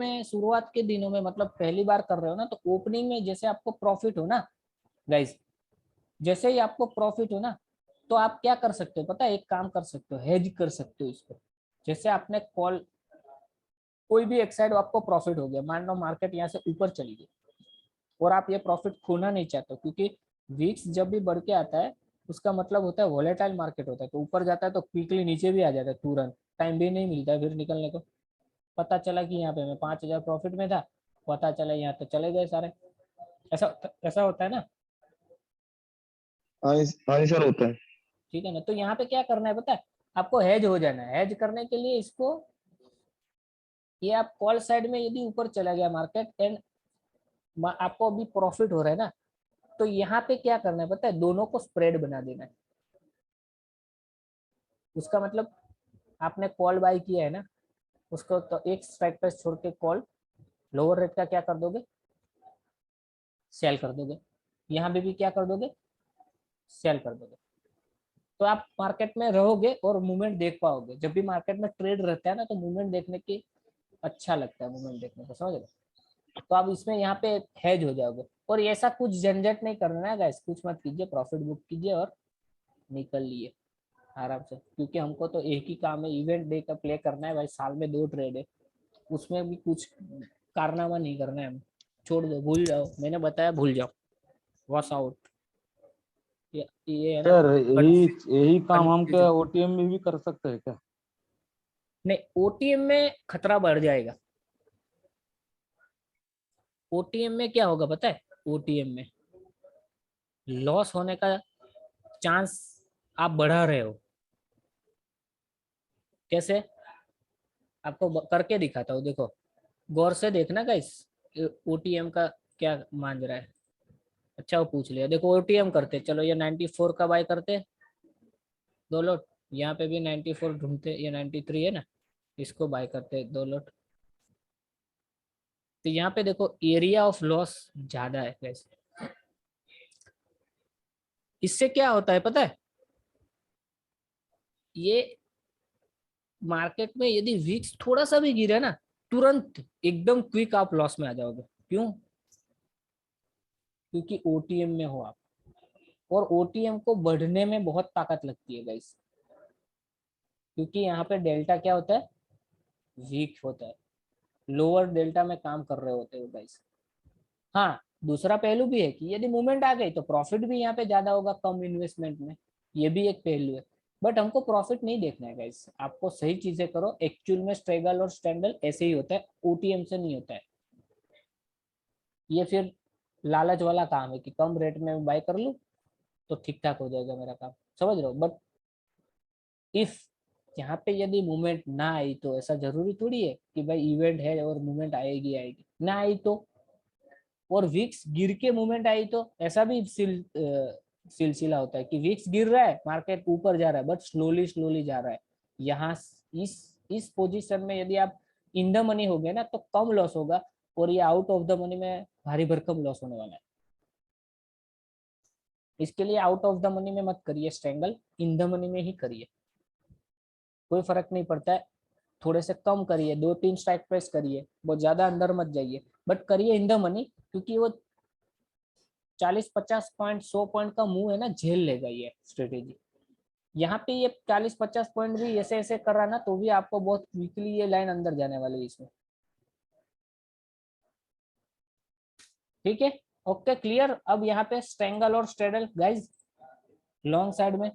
के दिनों में, मतलब पहली बार कर रहे हो ना, तो ओपनिंग में जैसे आपको प्रॉफिट हो ना गाइस, जैसे ही आपको प्रॉफिट हो ना, तो आप क्या कर सकते हो पता है, एक काम कर सकते हो, हेज कर सकते हो इसको। जैसे आपने कॉल कोई भी एक साइड आपको प्रॉफिट हो गया, मान लो मार्केट यहाँ से ऊपर चली गई और आप ये प्रॉफिट खोना नहीं चाहते, क्योंकि विक्स जब भी बढ़ के आता है उसका मतलब होता है वोलेटाइल मार्केट होता है, तो ऊपर जाता है तो क्विकली नीचे भी आ जाता है तुरंत, टाइम भी नहीं मिलता है फिर निकलने को। पता चला कि यहाँ पे मैं 5,000 प्रॉफिट में था, पता चला यहाँ तो चले गए सारे, ऐसा होता है ना। हाँ सर होता है। ठीक है ना, तो यहाँ पे क्या करना है पता है, आपको हेज हो जाना है। हेज करने के लिए इसको, ये आप कॉल साइड में यदि ऊपर चला गया मार्केट एंड आपको अभी प्रॉफिट हो रहा है ना, तो यहाँ पे क्या करना है पता है, दोनों को स्प्रेड बना देना है। उसका मतलब आपने कॉल बाय किया है ना, उसको तो एक स्ट्राइक प्राइस छोड़ के कॉल लोअर रेट का क्या कर दोगे, सेल कर दोगे। यहाँ पे भी क्या कर दोगे, सेल कर दोगे। तो आप मार्केट में रहोगे और मूवमेंट देख पाओगे। जब भी मार्केट में ट्रेड रहता है ना, तो मूवमेंट देखने की अच्छा लगता है, मूवमेंट देखने को, समझ रहे। तो आप इसमें यहाँ पे हेज हो जाओगे, और ऐसा कुछ झंझट नहीं करना है गाइस, कुछ मत कीजिए, प्रॉफिट बुक कीजिए और निकल लिए आराम से, क्योंकि हमको तो एक ही काम है, इवेंट डे का प्ले करना है भाई, साल में 2 ट्रेड है, उसमें भी कुछ कारनामा नहीं करना है। हम छोड़ दो, भूल जाओ, मैंने बताया भूल जाओ, वॉश आउट। ये है ना, सर यही यही काम हम क्या confusion। ओटीएम में भी कर सकते हैं क्या? नहीं, ओटीएम में खतरा बढ़ जाएगा। ओटीएम में क्या होगा पता है, ओटीएम में लॉस होने का चांस आप बढ़ा रहे हो। कैसे? आपको करके दिखाता हूँ, देखो गौर से देखना गाइस, ओटीएम का क्या मान रहा है। अच्छा वो पूछ लिया, देखो ओटीएम करते, चलो ये 94 का बाय करते दो लोट, यहाँ पे भी 94 ढूंढते, ये 93 है ना, इसको बाय करते दो लोट। तो यहाँ पे देखो एरिया ऑफ लॉस ज्यादा है वैसे। इससे क्या होता है पता है, ये मार्केट में यदि विक्स थोड़ा सा भी गिरे ना, तुरंत एकदम क्विक आप लॉस में आ जाओगे। क्यों? क्योंकि ओटीएम में हो आप, और ओटीएम को बढ़ने में बहुत ताकत लगती है गाइस, क्योंकि यहाँ पे डेल्टा क्या होता है, वीक होता है, लोअर डेल्टा में काम कर रहे होते हो गाइस। हाँ, दूसरा पहलू भी है कि यदि मूवमेंट आ गई तो प्रॉफिट भी यहाँ पे ज्यादा होगा कम इन्वेस्टमेंट में, ये भी एक पहलू है। बट हमको प्रॉफिट नहीं देखना है गाइस, आपको सही चीजें करो। एक्चुअल में स्ट्रेगल और स्टैंडल ऐसे ही होता है, ओटीएम से नहीं होता है। ये फिर लालच वाला काम है कि कम रेट में बाय कर लूं तो ठीक ठाक हो जाएगा मेरा काम, समझ रहे हो। बट इफ यहाँ पे यदि मूवमेंट ना आई तो ऐसा जरूरी थोड़ी है कि भाई इवेंट है और मूवमेंट आएगी आएगी, ना आई तो, और विक्स गिर के मूवमेंट आई तो ऐसा भी सिलसिला होता है कि विक्स गिर रहा है, मार्केट ऊपर जा रहा है, बट स्लोली स्लोली जा रहा है। यहाँ इस पोजीशन में यदि आप इन द मनी हो गए ना तो कम लॉस होगा, और ये आउट ऑफ द मनी में भारी भरकम लॉस होने वाला है। इसके लिए आउट ऑफ द मनी में मत करिए स्ट्रेंगल, इन द मनी में ही करिए, कोई फर्क नहीं पड़ता है। थोड़े से कम करिए, 2-3 स्ट्राइक प्रेस करिए, बहुत ज्यादा अंदर मत जाइए, बट करिए इन द मनी, क्योंकि वो 40-50 पॉइंट 100 पॉइंट का मूव है ना, झेल लेगा ये स्ट्रेटेजी। यहाँ पे ये 40-50 पॉइंट भी ऐसे ऐसे कर रहा ना तो भी आपको बहुत क्विकली ये लाइन अंदर जाने वाली है इसमें। ठीक है, ओके क्लियर। अब यहाँ पे स्ट्रेंगल और स्ट्रेडल गाइज लॉन्ग साइड में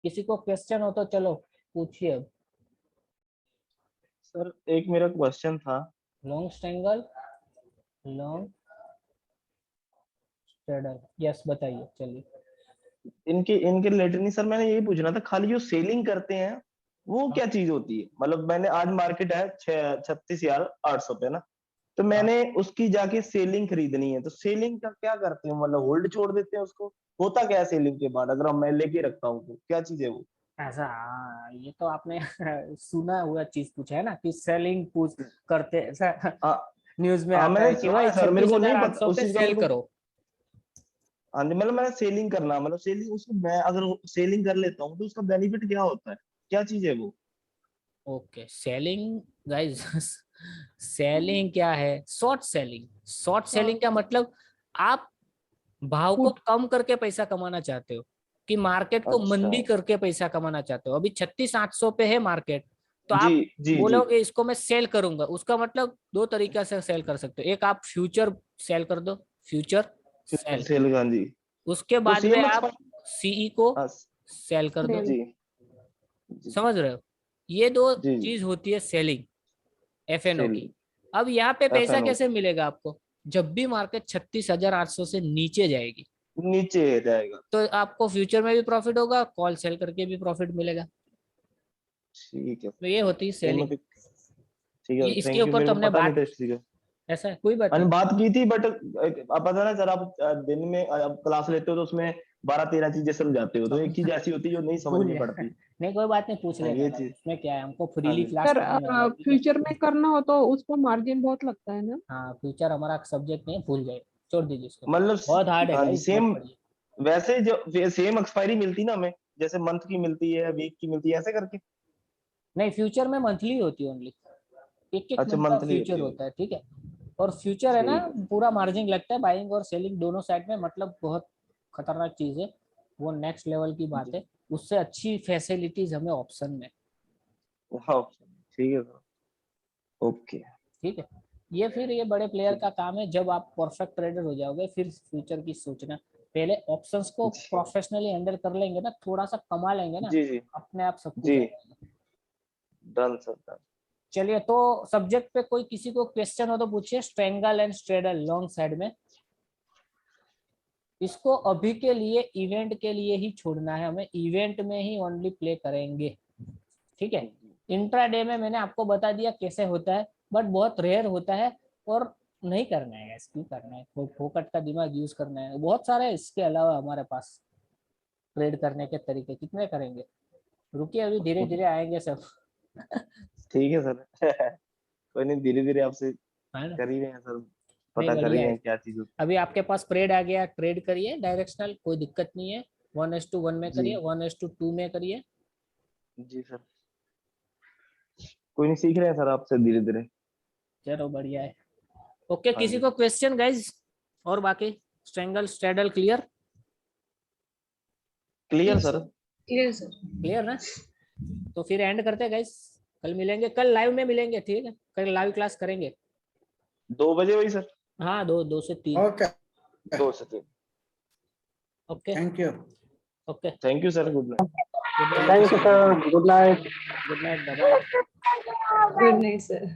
किसी को क्वेश्चन हो तो चलो पूछिए। अब सर एक मेरा क्वेश्चन था। Long strangle, long straddle, yes बताइए चलिए। इनके इनके रिलेटेड नहीं सर, मैंने यही पूछना था, खाली जो सेलिंग करते हैं वो क्या चीज होती है? मतलब मैंने आज मार्केट है 36,800 पे ना, तो मैंने उसकी जाके सेलिंग खरीदनी है, तो सेलिंग का क्या करते हैं? मतलब होल्ड छोड़ देते हैं उसको? होता क्या है सेलिंग के बाद अगर मैं लेके रखता हूँ तो क्या चीज है वो? ऐसा, हाँ ये तो आपने सुना हुआ चीज पूछा है ना कि सेलिंग पूछ करते ऐसा हाँ न्यूज में हाँ, आता मैंने है कि सुना भाई है सर, मेरे को नहीं पता 36,800 उस पे चीज का, सेल मेरे को। करो। हाँ जी, मतलब मैंने सेलिंग करना, मतलब सेलिंग उसको मैं अगर सेलिंग कर लेता हूँ तो उसका बेनिफिट क्या होता है? क्या चीज है वो? ओके सेलिंग गाइस, सेलिंग क्या है, शॉर्ट सेलिंग। शॉर्ट सेलिंग का मतलब आप भाव को पुट कम करके पैसा कमाना चाहते हो, कि मार्केट को अच्छा। मंदी करके पैसा कमाना चाहते हो। अभी 36,800 पे है मार्केट, तो जी आप जी जी। बोलोगे इसको मैं सेल करूंगा, उसका मतलब दो तरीका से सेल कर सकते हो। एक आप फ्यूचर सेल कर दो, फ्यूचर सेल, सेल, हाँ जी। उसके तो बाद में सेम आप एक्सपायर। सीई को हाँ सेल कर दो। सेल जी जी समझ रहे हो, ये दो जी जी। चीज होती है सेलिंग, एफएनओ की। सेलिंग, अब यहाँ पे पैसा एफएनओ कैसे मिलेगा आपको, जब भी मार्केट 36,800 से नीचे जाएगी नीचे जाएगा। तो आपको फ्यूचर में भी प्रॉफिट होगा, कॉल सेल करके भी प्रॉफिट मिलेगा। ठीक है, तो ये होती है ये सेलिंग। मुझे, ठीक है, इसके थैंक यू, ऊपर मेरे तो को हमने पता नहीं बात, था इस चीज का। ऐसा है कोई बात मैंने नहीं। बात की थी बट आप पता ना सर, आप दिन में आप क्लास लेते हो तो उसमें 12-13 चीजें समझाते हो, तो एक चीज ऐसी होती है जो नहीं समझ भूल में गया, पड़ती। नहीं कोई बात नहीं, पूछ हाँ, लेना ये भाई, चीज। उसमें क्या है, हमको हाँ फ्रीली जी। क्लास सर करने वाले हैं, ठीक है। फ्यूचर में करना हो तो उसको मार्जिन बहुत लगता है ना। हाँ फ्यूचर हमारा सब्जेक्ट नहीं है, भूल जाए, छोड़ दीजिए इसको, मतलब बहुत हार्ड है हाँ जी, गाइस, मत सेम पढ़िए। वैसे जो सेम एक्सपायरी मिलती ना हमें, जैसे मंथ की मिलती है, वीक की मिलती है, ऐसे करके? नहीं फ्यूचर में मंथली होती है ओनली, एक एक अच्छा, मंथ का मंथली फ्यूचर होती है। होता है, ठीक है। और फ्यूचर है ना, ठीक है। पूरा मार्जिन लगता है बाइंग और सेलिंग दोनों साइड में, मतलब बहुत खतरनाक चीज है वो, नेक्स्ट लेवल की बात जी। है। उससे अच्छी फैसिलिटीज हमें ऑप्शन में, हाँ, ठीक है सर, ओके। ठीक है। ये फिर ये बड़े प्लेयर ठीक का काम है, जब आप परफेक्ट ट्रेडर हो जाओगे फिर फ्यूचर की सोचना। पहले ऑप्शंस को जी प्रोफेशनली हैंडल कर लेंगे ना, थोड़ा सा कमा लेंगे ना, जी जी अपने आप सब कुछ जी। आ जाएगा। Done sir, done. चलिए, तो सब्जेक्ट पे कोई किसी को क्वेश्चन हो तो पूछिए, strangle and straddle long side में इसको अभी के लिए इवेंट के लिए ही छोड़ना है, हमें इवेंट में ही ओनली प्ले करेंगे, ठीक है। इंट्राडे में मैंने आपको बता दिया कैसे होता है, बट बहुत रेयर होता है और नहीं करना है, क्यों करना है, फोकट का दिमाग यूज करना है, बहुत सारे इसके अलावा हमारे पास ट्रेड करने के तरीके, कितने करेंगे, रुकिए अभी धीरे धीरे आएंगे सब। ठीक है सर। कोई नहीं, धीरे धीरे आपसे है ना? कर ही रहे हैं सर, नहीं, पता कर बढ़िया ही है। रहे हैं क्या चीज होती अभी आपके पास ट्रेड आ गया, ट्रेड करिए डायरेक्शनल, कोई दिक्कत नहीं है। 1:1 में जी। करिए, 1:2 में करिए। है। जी सर, कोई नहीं, सीख रहे हैं सर आपसे धीरे धीरे। चलो बढ़िया है। ओके, हाँ किसी जी। को क्वेश्चन गाइज? और बाकी strangle straddle clear? Clear sir. Clear sir. Clear ना? तो फिर एंड करते हैं गाइज, कल मिलेंगे, कल लाइव में मिलेंगे, ठीक है, कल लाइव क्लास करेंगे। 2 बजे वही सर। हाँ, 2 से 3। ओके, 2 से 3। Okay thank you. Okay, thank you sir, good night. Good night. Thank you sir, good night. Good night, bye. Good night sir.